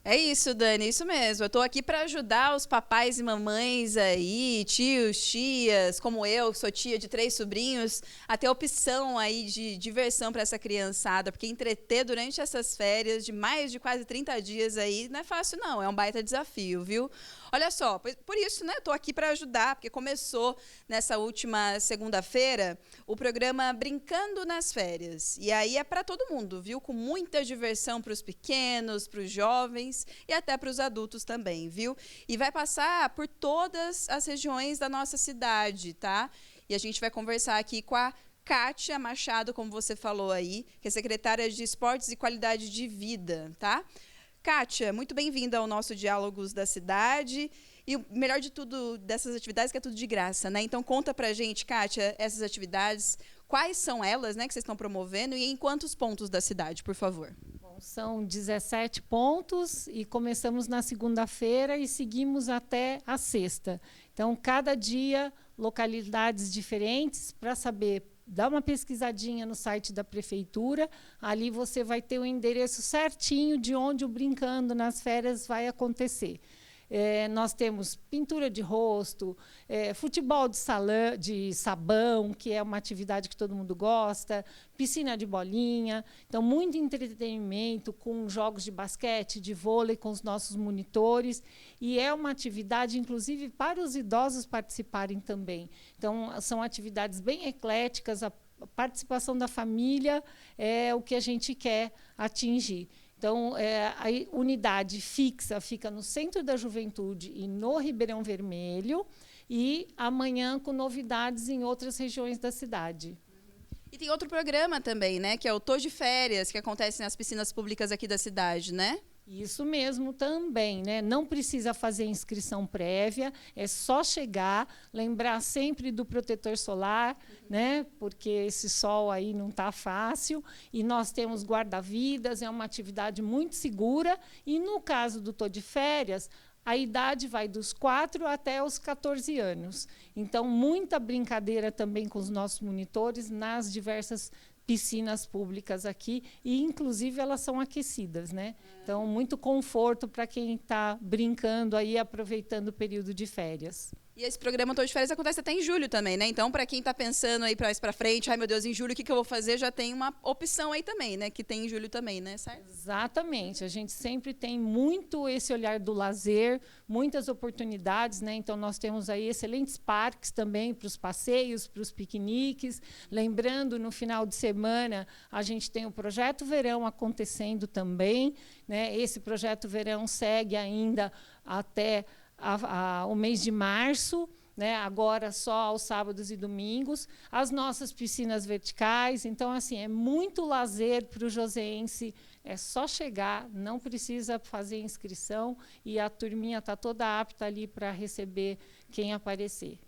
É isso, Dani, isso mesmo. Eu tô aqui para ajudar os papais e mamães aí, tios, tias, como eu, que sou tia de 3 sobrinhos, a ter opção aí de diversão para essa criançada, porque entreter durante essas férias de mais de quase 30 dias aí não é fácil não, é um baita desafio, viu? Olha só, por isso, né, tô aqui para ajudar, porque começou nessa última segunda-feira o programa Brincando nas Férias. E aí é para todo mundo, viu? Com muita diversão para os pequenos, para os jovens e até para os adultos também, viu? E vai passar por todas as regiões da nossa cidade, tá? E a gente vai conversar aqui com a Kátia Machado, como você falou aí, que é secretária de Esportes e Qualidade de Vida, tá? Kátia, muito bem-vinda ao nosso Diálogos da Cidade. E o melhor de tudo dessas atividades é que é tudo de graça, né? Então conta pra gente, Kátia, essas atividades, quais são elas, né, que vocês estão promovendo e em quantos pontos da cidade, por favor? São 17 pontos e começamos na segunda-feira e seguimos até a sexta. Então, cada dia, localidades diferentes para saber. Dá uma pesquisadinha no site da prefeitura, ali você vai ter o endereço certinho de onde o Brincando nas Férias vai acontecer. Nós temos pintura de rosto, futebol de sabão, que é uma atividade que todo mundo gosta, piscina de bolinha. Então, muito entretenimento com jogos de basquete, de vôlei, com os nossos monitores. E é uma atividade, inclusive, para os idosos participarem também. Então, são atividades bem ecléticas, a participação da família é o que a gente quer atingir. Então, a unidade fixa fica no Centro da Juventude e no Ribeirão Vermelho, e amanhã com novidades em outras regiões da cidade. E tem outro programa também, né, que é o Tô de Férias, que acontece nas piscinas públicas aqui da cidade, né? Isso mesmo também, né? Não precisa fazer inscrição prévia, é só chegar, lembrar sempre do protetor solar, né? Porque esse sol aí não está fácil. E nós temos guarda-vidas, é uma atividade muito segura. E no caso do Tô de Férias, a idade vai dos 4 até os 14 anos. Então, muita brincadeira também com os nossos monitores nas diversas piscinas públicas aqui, e inclusive elas são aquecidas, né? Então, muito conforto para quem está brincando aí, aproveitando o período de férias. E esse programa Tô de Férias acontece até em julho também, né? Então, para quem está pensando aí para frente, ai meu Deus, em julho o que eu vou fazer? Já tem uma opção aí também, né? Que tem em julho também, né, certo? Exatamente. A gente sempre tem muito esse olhar do lazer, muitas oportunidades, né? Então, nós temos aí excelentes parques também para os passeios, para os piqueniques. Lembrando, no final de semana, a gente tem o Projeto Verão acontecendo também, né? Esse Projeto Verão segue ainda até o mês de março, né? Agora só aos sábados e domingos, as nossas piscinas verticais. Então, assim, é muito lazer para o joseense, é só chegar, não precisa fazer inscrição e a turminha está toda apta ali para receber quem aparecer.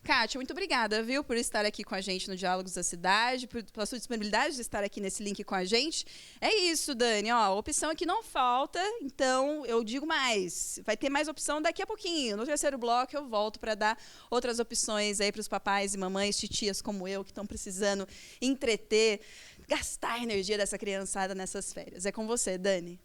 Kátia, muito obrigada, viu, por estar aqui com a gente no Diálogos da Cidade, pela sua disponibilidade de estar aqui nesse link com a gente. É isso, Dani, ó, a opção aqui não falta, então eu digo mais, vai ter mais opção daqui a pouquinho. No terceiro bloco eu volto para dar outras opções aí para os papais e mamães, titias como eu, que estão precisando entreter, gastar a energia dessa criançada nessas férias. É com você, Dani.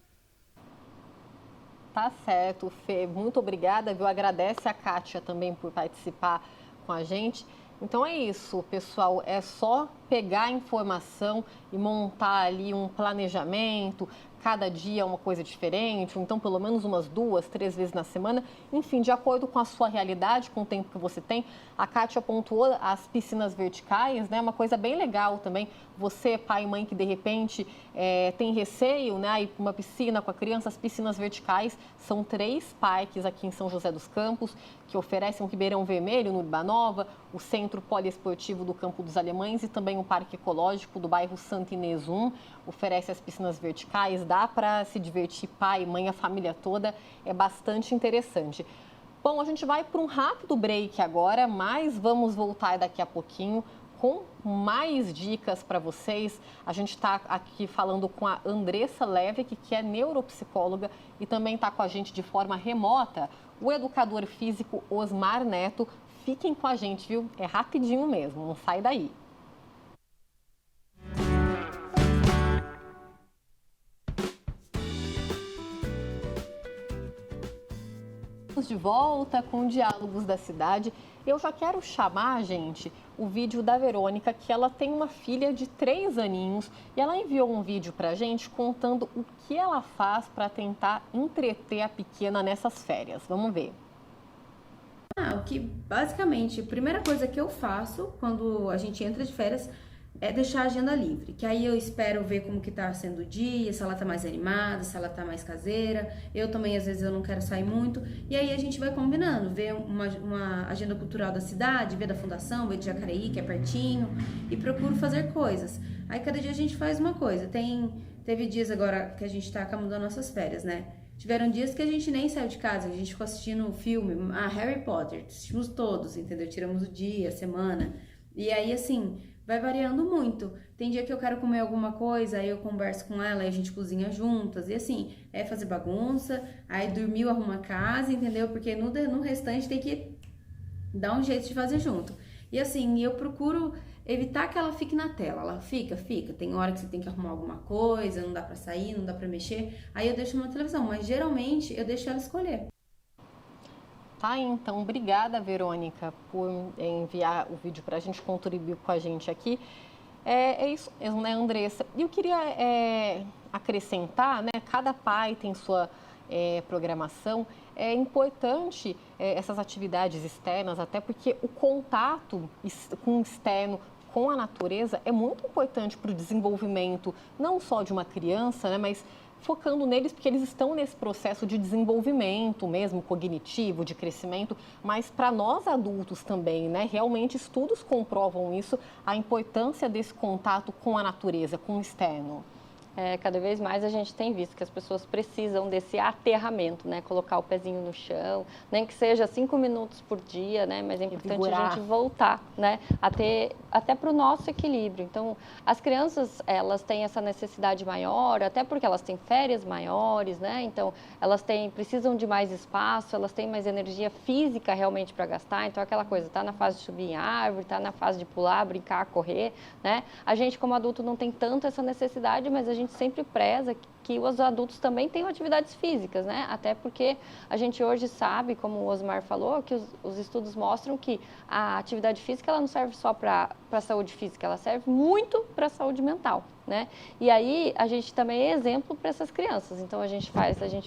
Tá certo, Fê. Muito obrigada, viu? Agradece a Kátia também por participar com a gente. Então é isso, pessoal, é só pegar a informação e montar ali um planejamento, cada dia uma coisa diferente, ou então pelo menos umas 2, 3 vezes na semana, enfim, de acordo com a sua realidade, com o tempo que você tem. A Kátia pontuou as piscinas verticais, né, uma coisa bem legal também, você, pai e mãe, que de repente tem receio, né, ir para uma piscina com a criança, as piscinas verticais são 3 parques aqui em São José dos Campos, que oferecem o Ribeirão Vermelho, no Urbanova, o Centro Poliesportivo do Campo dos Alemães e também o Parque Ecológico do bairro Santa Inês 1, oferece as piscinas verticais, dá para se divertir, pai, mãe, a família toda, é bastante interessante. Bom, a gente vai para um rápido break agora, mas vamos voltar daqui a pouquinho com mais dicas para vocês. A gente está aqui falando com a Andressa Levick, que é neuropsicóloga, e também está com a gente de forma remota o educador físico Osmar Neto. Fiquem com a gente, viu? É rapidinho mesmo, não sai daí. De volta com Diálogos da Cidade. Eu já quero chamar, gente, o vídeo da Verônica, que ela tem uma filha de 3 aninhos e ela enviou um vídeo pra gente contando o que ela faz para tentar entreter a pequena nessas férias. Vamos ver. O que basicamente, a primeira coisa que eu faço quando a gente entra de férias é deixar a agenda livre, que aí eu espero ver como que tá sendo o dia, se ela tá mais animada, se ela tá mais caseira. Eu também, às vezes, eu não quero sair muito, e aí a gente vai combinando, ver uma agenda cultural da cidade, ver da fundação, ver de Jacareí, que é pertinho, e procuro fazer coisas. Aí cada dia a gente faz uma coisa. Teve dias agora que a gente tá acabando as nossas férias, né? Tiveram dias que a gente nem saiu de casa, a gente ficou assistindo o filme, Harry Potter, assistimos todos, entendeu? Tiramos o dia, a semana, e aí, assim, vai variando muito. Tem dia que eu quero comer alguma coisa, aí eu converso com ela, aí a gente cozinha juntas. E assim, é fazer bagunça, aí dormiu, arruma a casa, entendeu? Porque no restante tem que dar um jeito de fazer junto. E assim, eu procuro evitar que ela fique na tela. Ela fica. Tem hora que você tem que arrumar alguma coisa, não dá pra sair, não dá pra mexer. Aí eu deixo uma televisão, mas geralmente eu deixo ela escolher. Tá, então, obrigada, Verônica, por enviar o vídeo para a gente, contribuir com a gente aqui. É isso mesmo, né, Andressa? E eu queria acrescentar, né, cada pai tem sua programação. É importante essas atividades externas, até porque o contato com o externo, com a natureza, é muito importante para o desenvolvimento, não só de uma criança, né, mas focando neles, porque eles estão nesse processo de desenvolvimento mesmo, cognitivo, de crescimento, mas para nós adultos também, né? Realmente estudos comprovam isso, a importância desse contato com a natureza, com o externo. Cada vez mais a gente tem visto que as pessoas precisam desse aterramento, né? Colocar o pezinho no chão, nem que seja 5 minutos por dia, né? Mas é importante a gente voltar, né? Até para o nosso equilíbrio. Então, as crianças, elas têm essa necessidade maior, até porque elas têm férias maiores, né? Então, elas precisam de mais espaço, elas têm mais energia física realmente para gastar. Então, aquela coisa, tá na fase de subir em árvore, tá na fase de pular, brincar, correr, né? A gente, como adulto, não tem tanto essa necessidade, mas a gente sempre preza que os adultos também tenham atividades físicas, né? Até porque a gente hoje sabe, como o Osmar falou, que os estudos mostram que a atividade física ela não serve só para a saúde física, ela serve muito para a saúde mental, né? E aí a gente também é exemplo para essas crianças. Então a gente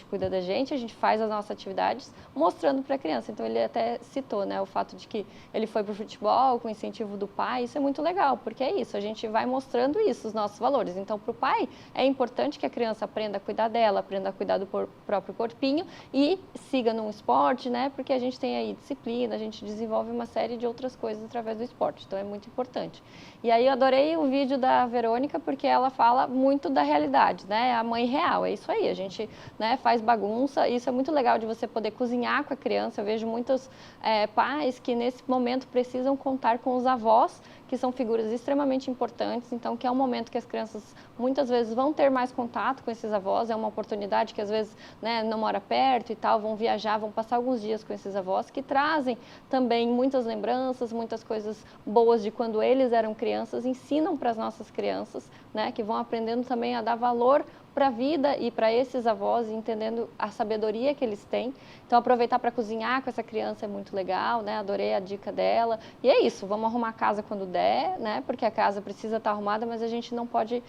cuida da gente, a gente faz as nossas atividades mostrando para a criança. Então ele até citou, né, o fato de que ele foi para o futebol com incentivo do pai. Isso é muito legal, porque é isso, a gente vai mostrando isso, os nossos valores. Então para o pai é importante que a criança aprenda a cuidar dela, aprenda a cuidar do próprio corpinho e siga num esporte, né? Porque a gente tem aí disciplina, a gente desenvolve uma série de outras coisas através do esporte. Então é muito importante. E aí eu adorei o vídeo da Verônica, porque ela fala muito da realidade, né? A mãe real, é isso aí. A gente, né, faz bagunça. Isso é muito legal de você poder cozinhar com a criança. Eu vejo muitos pais que nesse momento precisam contar com os avós, que são figuras extremamente importantes, então que é um momento que as crianças muitas vezes vão ter mais contato com esses avós, é uma oportunidade que às vezes, né, não mora perto e tal, vão viajar, vão passar alguns dias com esses avós, que trazem também muitas lembranças, muitas coisas boas de quando eles eram crianças, ensinam para as nossas crianças, né, que vão aprendendo também a dar valor para a vida e para esses avós, entendendo a sabedoria que eles têm. Então, aproveitar para cozinhar com essa criança é muito legal, né? Adorei a dica dela. E é isso, vamos arrumar a casa quando der, né? Porque a casa precisa estar arrumada, mas a gente não pode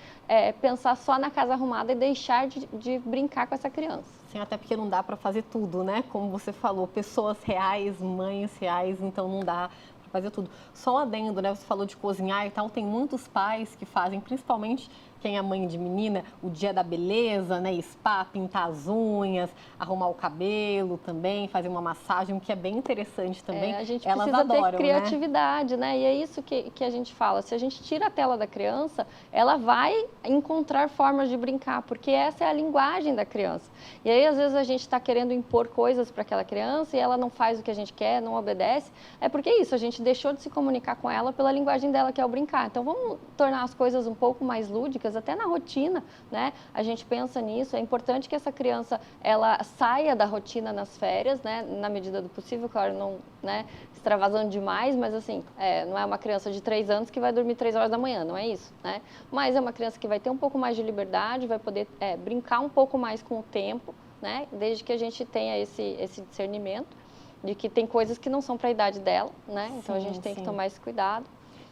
pensar só na casa arrumada e deixar de brincar com essa criança. Sim, até porque não dá para fazer tudo, né? Como você falou, pessoas reais, mães reais, então não dá fazer tudo. Só um adendo, né? Você falou de cozinhar e tal, tem muitos pais que fazem, principalmente quem é mãe de menina, o dia da beleza, né? Spa, pintar as unhas, arrumar o cabelo também, fazer uma massagem, o que é bem interessante também. A gente Elas precisa adoram, ter criatividade, né? E é isso que a gente fala. Se a gente tira a tela da criança, ela vai encontrar formas de brincar, porque essa é a linguagem da criança. E aí, às vezes, a gente está querendo impor coisas para aquela criança e ela não faz o que a gente quer, não obedece. É porque é isso, a gente deixou de se comunicar com ela pela linguagem dela, que é o brincar. Então, vamos tornar as coisas um pouco mais lúdicas, até na rotina, né? A gente pensa nisso. É importante que essa criança, ela saia da rotina nas férias, né? Na medida do possível, claro, não, né, extravasando demais, mas assim, não é uma criança de 3 anos que vai dormir 3 horas da manhã, não é isso, né? Mas é uma criança que vai ter um pouco mais de liberdade, vai poder brincar um pouco mais com o tempo, né? Desde que a gente tenha esse discernimento de que tem coisas que não são para a idade dela, né? Então, a gente tem que tomar esse cuidado.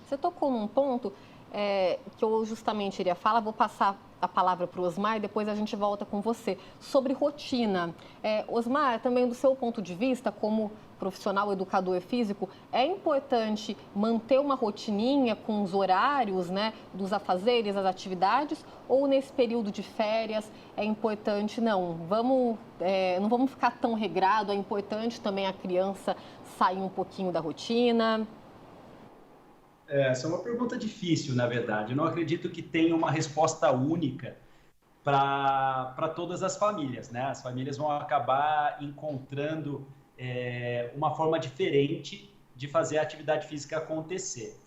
Você tocou num ponto que eu justamente iria falar, vou passar a palavra para o Osmar e depois a gente volta com você, sobre rotina. Osmar, também do seu ponto de vista, como profissional educador físico, é importante manter uma rotininha com os horários, né, dos afazeres, as atividades, ou nesse período de férias é importante, não vamos ficar tão regrado, é importante também a criança sair um pouquinho da rotina? Essa é uma pergunta difícil, na verdade. Eu não acredito que tenha uma resposta única para todas as famílias, né? As famílias vão acabar encontrando uma forma diferente de fazer a atividade física acontecer.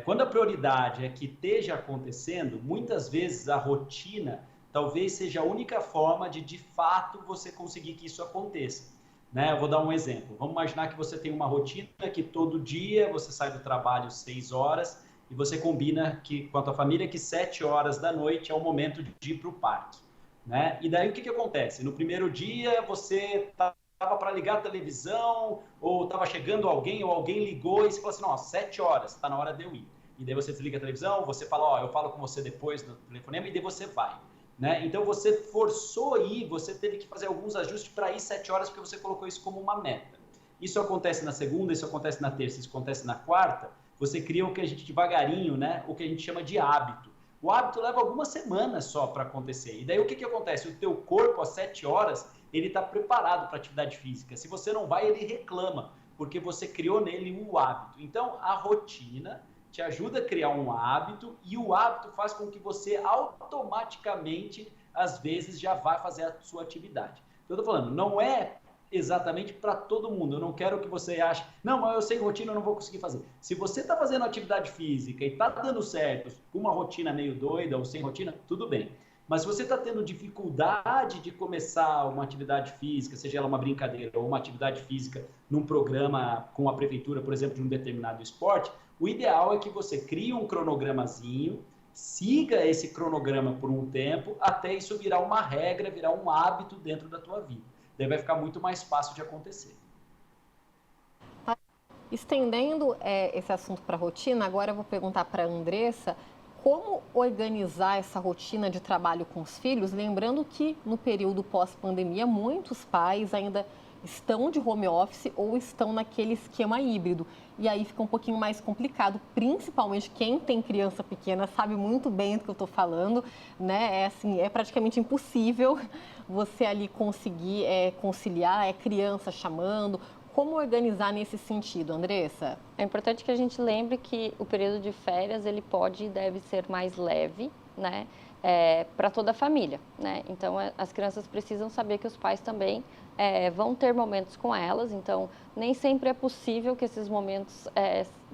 Quando a prioridade é que esteja acontecendo, muitas vezes a rotina talvez seja a única forma de fato, você conseguir que isso aconteça. Né? Eu vou dar um exemplo. Vamos imaginar que você tem uma rotina que todo dia você sai do trabalho 6 horas e você combina com a tua família que 7 horas da noite é o momento de ir para o parque. Né? E daí o que acontece? No primeiro dia você estava para ligar a televisão ou estava chegando alguém ou alguém ligou e você falou assim, não, 7 horas, está na hora de eu ir. E daí você desliga a televisão, você fala, eu falo com você depois do telefonema e daí você vai. Né? Então, você forçou ir, você teve que fazer alguns ajustes para ir 7 horas, porque você colocou isso como uma meta. Isso acontece na segunda, isso acontece na terça, isso acontece na quarta, você cria o que a gente devagarinho, né? O que a gente chama de hábito. O hábito leva algumas semanas só para acontecer. E daí o que acontece? O teu corpo, às 7 horas, ele está preparado para atividade física. Se você não vai, ele reclama, porque você criou nele um hábito. Então, a rotina te ajuda a criar um hábito e o hábito faz com que você automaticamente, às vezes, já vá fazer a sua atividade. Então, eu estou falando, não é exatamente para todo mundo. Eu não quero que você ache, não, mas eu sem rotina eu não vou conseguir fazer. Se você está fazendo atividade física e está dando certo com uma rotina meio doida ou sem rotina, tudo bem. Mas se você está tendo dificuldade de começar uma atividade física, seja ela uma brincadeira ou uma atividade física num programa com a prefeitura, por exemplo, de um determinado esporte, o ideal é que você crie um cronogramazinho, siga esse cronograma por um tempo, até isso virar uma regra, virar um hábito dentro da tua vida. Daí vai ficar muito mais fácil de acontecer. Estendendo esse assunto para a rotina, agora eu vou perguntar para a Andressa como organizar essa rotina de trabalho com os filhos, lembrando que no período pós-pandemia muitos pais ainda estão de home office ou estão naquele esquema híbrido. E aí fica um pouquinho mais complicado, principalmente quem tem criança pequena sabe muito bem do que eu estou falando, né? É praticamente impossível você ali conseguir conciliar, criança chamando. Como organizar nesse sentido, Andressa? É importante que a gente lembre que o período de férias ele pode e deve ser mais leve, né? Para toda a família, né? Então, as crianças precisam saber que os pais também vão ter momentos com elas, então nem sempre é possível que esses momentos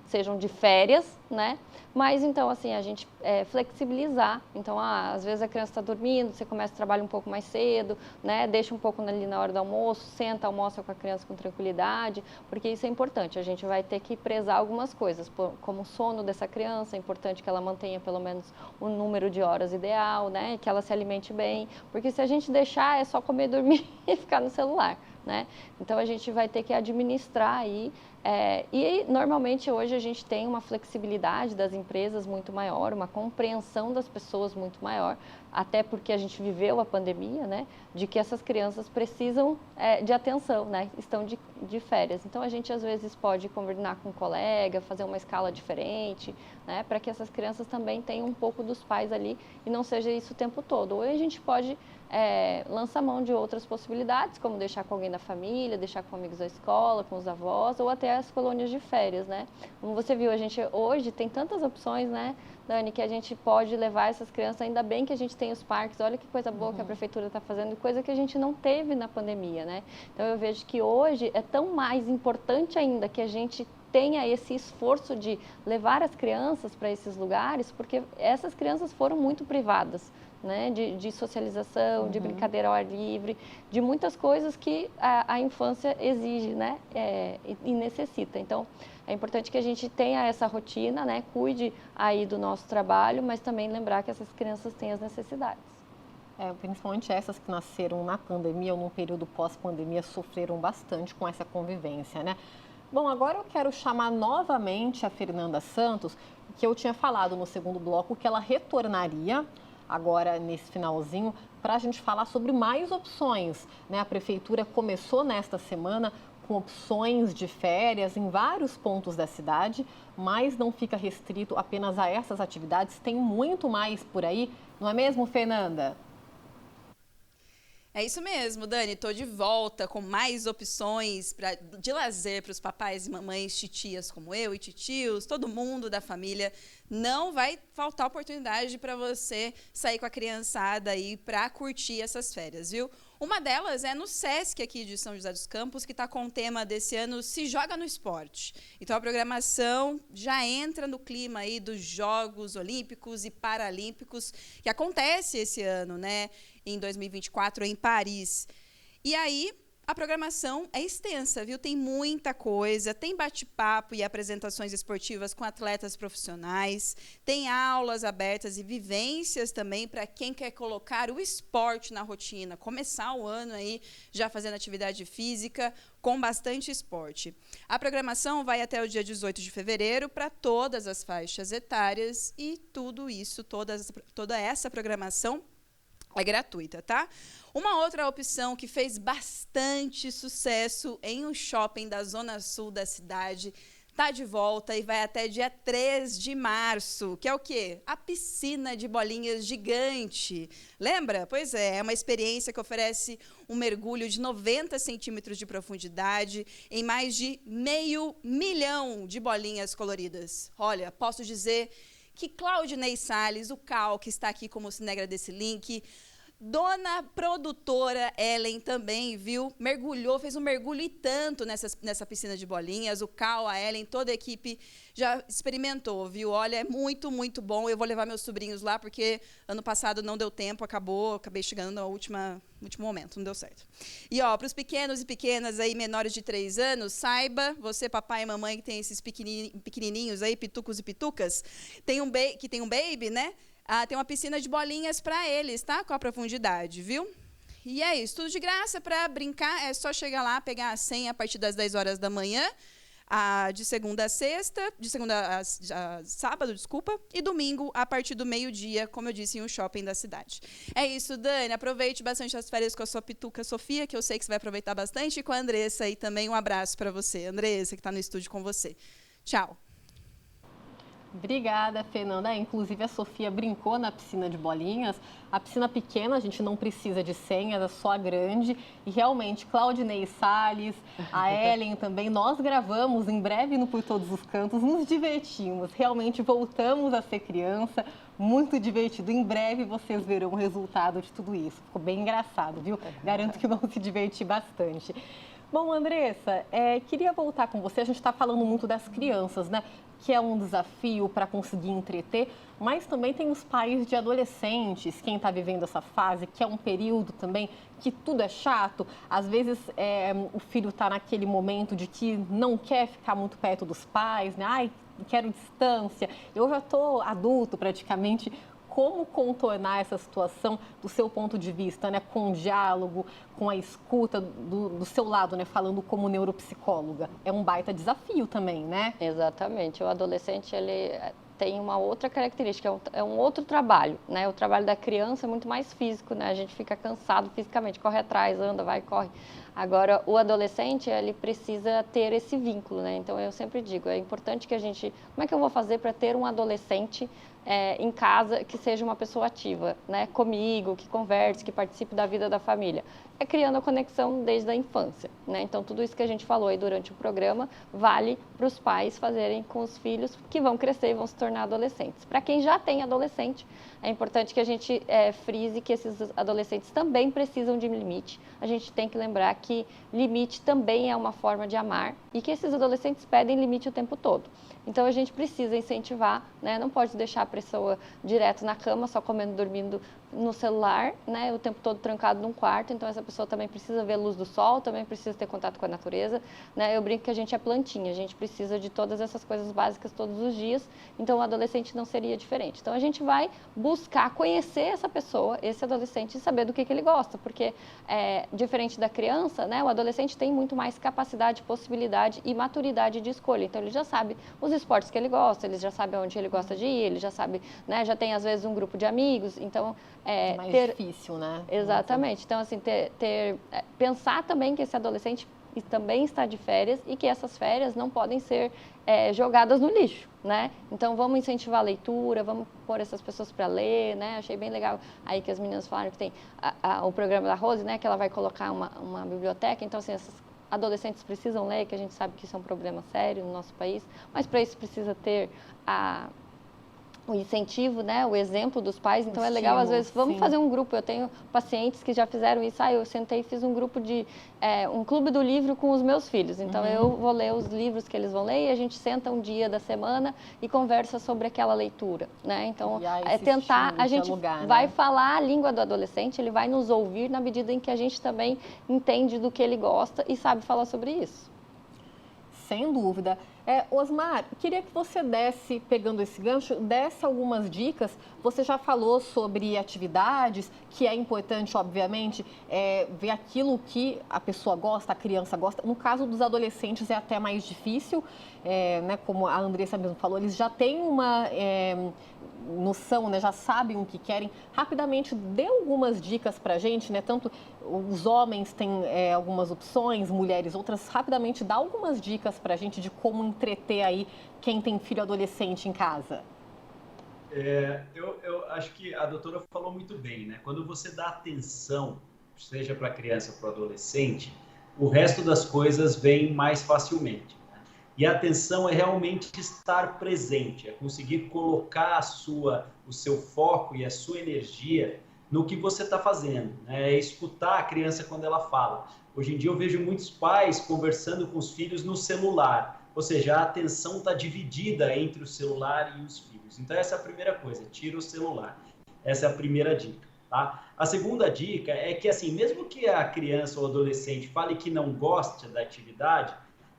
sejam de férias, né? Mas então, assim, a gente flexibilizar. Então, às vezes a criança está dormindo, você começa o trabalho um pouco mais cedo, né? Deixa um pouco ali na hora do almoço, senta, almoça com a criança com tranquilidade, porque isso é importante. A gente vai ter que prezar algumas coisas, como o sono dessa criança, é importante que ela mantenha pelo menos um número de horas ideal, né? Que ela se alimente bem, porque se a gente deixar, é só comer, dormir e ficar no celular, né? Então, a gente vai ter que administrar aí E normalmente hoje a gente tem uma flexibilidade das empresas muito maior, uma compreensão das pessoas muito maior, até porque a gente viveu a pandemia, né, de que essas crianças precisam de atenção, né, estão de férias. Então a gente às vezes pode combinar com um colega, fazer uma escala diferente, né, para que essas crianças também tenham um pouco dos pais ali e não seja isso o tempo todo. Ou a gente pode lançar mão de outras possibilidades, como deixar com alguém da família, deixar com amigos da escola, com os avós, ou até as colônias de férias, né? Como você viu, a gente hoje tem tantas opções, né, Dani, que a gente pode levar essas crianças, ainda bem que a gente tem os parques, olha que coisa boa que a prefeitura está fazendo, coisa que a gente não teve na pandemia, né? Então eu vejo que hoje é tão mais importante ainda que a gente tenha esse esforço de levar as crianças para esses lugares, porque essas crianças foram muito privadas, né, de socialização, de brincadeira ao ar livre, de muitas coisas que a infância exige, né, e necessita. Então, é importante que a gente tenha essa rotina, né, cuide aí do nosso trabalho, mas também lembrar que essas crianças têm as necessidades. Principalmente essas que nasceram na pandemia ou num período pós-pandemia sofreram bastante com essa convivência, né? Bom, agora eu quero chamar novamente a Fernanda Santos, que eu tinha falado no segundo bloco que ela retornaria agora nesse finalzinho para a gente falar sobre mais opções, né? A prefeitura começou nesta semana com opções de férias em vários pontos da cidade, mas não fica restrito apenas a essas atividades, tem muito mais por aí, não é mesmo, Fernanda? É isso mesmo, Dani. Estou de volta com mais opções de lazer para os papais e mamães, titias como eu e titios, todo mundo da família. Não vai faltar oportunidade para você sair com a criançada aí para curtir essas férias, viu? Uma delas é no Sesc aqui de São José dos Campos, que está com o tema desse ano Se Joga no Esporte. Então a programação já entra no clima aí dos Jogos Olímpicos e Paralímpicos, que acontece esse ano, né? Em 2024, em Paris. E aí, a programação é extensa, viu? Tem muita coisa, tem bate-papo e apresentações esportivas com atletas profissionais, tem aulas abertas e vivências também para quem quer colocar o esporte na rotina, começar o ano aí já fazendo atividade física com bastante esporte. A programação vai até o dia 18 de fevereiro para todas as faixas etárias e tudo isso, toda essa programação é gratuita, tá? Uma outra opção que fez bastante sucesso em um shopping da zona sul da cidade está de volta e vai até dia 3 de março, que é o quê? A piscina de bolinhas gigante. Lembra? Pois é uma experiência que oferece um mergulho de 90 centímetros de profundidade em mais de 500 mil de bolinhas coloridas. Olha, posso dizer que Claudinei Salles, o Cal, que está aqui como cinegra desse link, dona produtora Ellen também, viu? Mergulhou, fez um mergulho e tanto nessa piscina de bolinhas. O Cal, a Ellen, toda a equipe já experimentou, viu? Olha, é muito, muito bom. Eu vou levar meus sobrinhos lá, porque ano passado não deu tempo, acabei chegando no último momento, não deu certo. E, ó, para os pequenos e pequenas aí, menores de 3 anos, saiba, você, papai e mamãe, que tem esses pequenininhos aí, pitucos e pitucas, que tem um baby, né? Tem uma piscina de bolinhas para eles, tá? Com a profundidade, viu? E é isso, tudo de graça para brincar. É só chegar lá, pegar a senha a partir das 10 horas da manhã, de segunda a sexta, de segunda a sábado, desculpa, e domingo a partir do meio-dia, como eu disse, em um shopping da cidade. É isso, Dani. Aproveite bastante as férias com a sua pituca Sofia, que eu sei que você vai aproveitar bastante, e com a Andressa aí também. Um abraço para você. Andressa, que está no estúdio com você. Tchau. Obrigada, Fernanda. Inclusive, a Sofia brincou na piscina de bolinhas. A piscina pequena, a gente não precisa de senha, era só a grande. E realmente, Claudinei Salles, a Ellen também, nós gravamos em breve no Por Todos os Cantos, nos divertimos. Realmente voltamos a ser criança, muito divertido. Em breve vocês verão o resultado de tudo isso. Ficou bem engraçado, viu? Garanto que vão se divertir bastante. Bom, Andressa, queria voltar com você. A gente está falando muito das crianças, né? Que é um desafio para conseguir entreter, mas também tem os pais de adolescentes, quem está vivendo essa fase, que é um período também que tudo é chato. Às vezes o filho está naquele momento de que não quer ficar muito perto dos pais, né? Ai, quero distância. Eu já estou adulto praticamente. como contornar essa situação do seu ponto de vista, né? Com o diálogo, com a escuta do seu lado, né? Falando como neuropsicóloga. É um baita desafio também, né? Exatamente. O adolescente, ele tem uma outra característica, é um outro trabalho, né? O trabalho da criança é muito mais físico, né? A gente fica cansado fisicamente, corre atrás, anda, vai, corre. Agora, o adolescente, ele precisa ter esse vínculo, né? Então, eu sempre digo, é importante que a gente... Como é que eu vou fazer para ter um adolescente em casa que seja uma pessoa ativa, né? Comigo, que converse, que participe da vida da família? É criando a conexão desde a infância, né? Então, tudo isso que a gente falou aí durante o programa vale para os pais fazerem com os filhos que vão crescer e vão se tornar adolescentes. Para quem já tem adolescente, é importante que a gente frise que esses adolescentes também precisam de limite. A gente tem que lembrar que limite também é uma forma de amar e que esses adolescentes pedem limite o tempo todo. Então, a gente precisa incentivar, né? Não pode deixar a pessoa direto na cama, só comendo, dormindo no celular, né? O tempo todo trancado num quarto. Então, essa pessoa também precisa ver a luz do sol, também precisa ter contato com a natureza, né? Eu brinco que a gente é plantinha, a gente precisa de todas essas coisas básicas todos os dias. Então, o adolescente não seria diferente. Então, a gente vai buscar conhecer essa pessoa, esse adolescente, e saber do que ele gosta. Porque, diferente da criança, né? O adolescente tem muito mais capacidade, possibilidade e maturidade de escolha. Então, ele já sabe os esportes que ele gosta, ele já sabe onde ele gosta de ir, ele já sabe, né? Já tem, às vezes, um grupo de amigos. Então, é mais difícil, né? Exatamente. Então, assim, pensar também que esse adolescente também está de férias e que essas férias não podem ser jogadas no lixo, né? Então, vamos incentivar a leitura, vamos pôr essas pessoas para ler, né? Achei bem legal aí que as meninas falaram que tem o programa da Rose, né? Que ela vai colocar uma biblioteca. Então, assim, essas adolescentes precisam ler, que a gente sabe que isso é um problema sério no nosso país, mas para isso precisa ter o incentivo, né, o exemplo dos pais. Então, é legal, às vezes, vamos fazer um grupo. Eu tenho pacientes que já fizeram isso. Eu sentei e fiz um grupo um clube do livro com os meus filhos. Então, eu vou ler os livros que eles vão ler e a gente senta um dia da semana e conversa sobre aquela leitura, né? Então, a gente vai falar a língua do adolescente, ele vai nos ouvir na medida em que a gente também entende do que ele gosta e sabe falar sobre isso. Sem dúvida. Osmar, queria que você pegando esse gancho, desse algumas dicas. Você já falou sobre atividades, que é importante, obviamente, ver aquilo que a pessoa gosta, a criança gosta. No caso dos adolescentes é até mais difícil, né? Como a Andressa mesmo falou, eles já têm uma noção, né? Já sabem o que querem. Rapidamente, dê algumas dicas para a gente, né? Tanto os homens têm algumas opções, mulheres outras. Rapidamente, dá algumas dicas para a gente de como entreter aí quem tem filho adolescente em casa. Eu acho que a doutora falou muito bem, né? Quando você dá atenção, seja para a criança ou para o adolescente, o resto das coisas vem mais facilmente. E a atenção é realmente estar presente, é conseguir colocar o seu foco e a sua energia no que você está fazendo, né? É escutar a criança quando ela fala. Hoje em dia eu vejo muitos pais conversando com os filhos no celular, ou seja, a atenção está dividida entre o celular e os filhos. Então essa é a primeira coisa, tira o celular. Essa é a primeira dica, tá? A segunda dica é que, assim, mesmo que a criança ou adolescente fale que não gosta da atividade,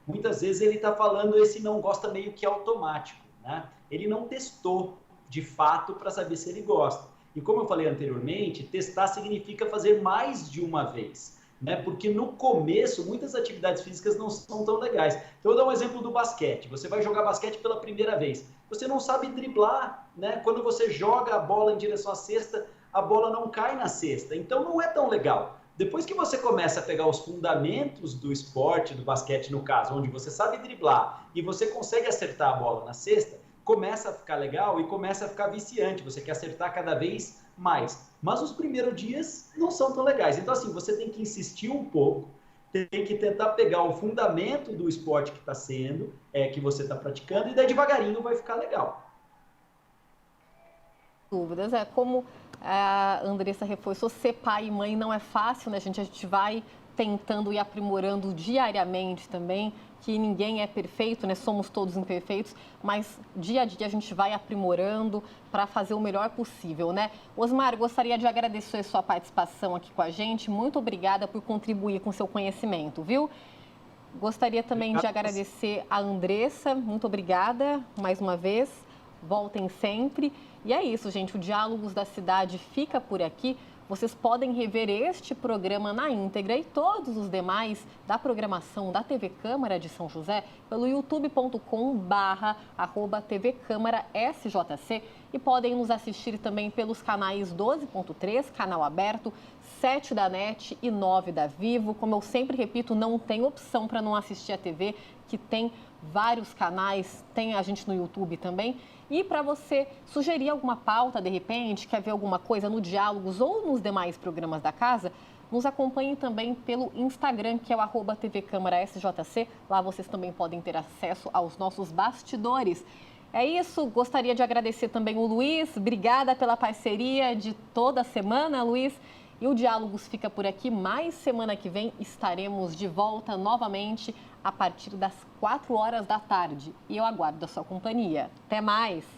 muitas vezes ele está falando esse não gosta meio que automático, né? Ele não testou de fato para saber se ele gosta. E como eu falei anteriormente, testar significa fazer mais de uma vez, né? Porque no começo muitas atividades físicas não são tão legais. Então eu vou dar um exemplo do basquete. Você vai jogar basquete pela primeira vez. Você não sabe driblar, né? Quando você joga a bola em direção à cesta, a bola não cai na cesta. Então não é tão legal. Depois que você começa a pegar os fundamentos do esporte, do basquete no caso, onde você sabe driblar e você consegue acertar a bola na cesta, começa a ficar legal e começa a ficar viciante. Você quer acertar cada vez mais. Mas os primeiros dias não são tão legais. Então, assim, você tem que insistir um pouco, tem que tentar pegar o fundamento do esporte que está sendo, que você está praticando, e daí devagarinho vai ficar legal. Dúvidas, como a Andressa reforçou, ser pai e mãe não é fácil, né, gente? A gente vai tentando e aprimorando diariamente também, que ninguém é perfeito, né? Somos todos imperfeitos, mas dia a dia a gente vai aprimorando para fazer o melhor possível, né? Osmar, gostaria de agradecer a sua participação aqui com a gente. Muito obrigada por contribuir com o seu conhecimento, viu? Gostaria também de agradecer a Andressa. Muito obrigada mais uma vez. Voltem sempre. E é isso, gente. O Diálogos da Cidade fica por aqui. Vocês podem rever este programa na íntegra e todos os demais da programação da TV Câmara de São José pelo youtube.com/TV Câmara SJC e podem nos assistir também pelos canais 12.3, canal aberto, 7 da NET e 9 da Vivo. Como eu sempre repito, não tem opção para não assistir a TV, que tem vários canais, tem a gente no YouTube também. E para você sugerir alguma pauta, de repente, quer ver alguma coisa no Diálogos ou nos demais programas da casa, nos acompanhe também pelo Instagram, que é o @TV Câmara SJC. Lá vocês também podem ter acesso aos nossos bastidores. É isso, gostaria de agradecer também o Luiz. Obrigada pela parceria de toda semana, Luiz. E o Diálogos fica por aqui, mas semana que vem estaremos de volta novamente a partir das 4 horas da tarde. E eu aguardo a sua companhia. Até mais!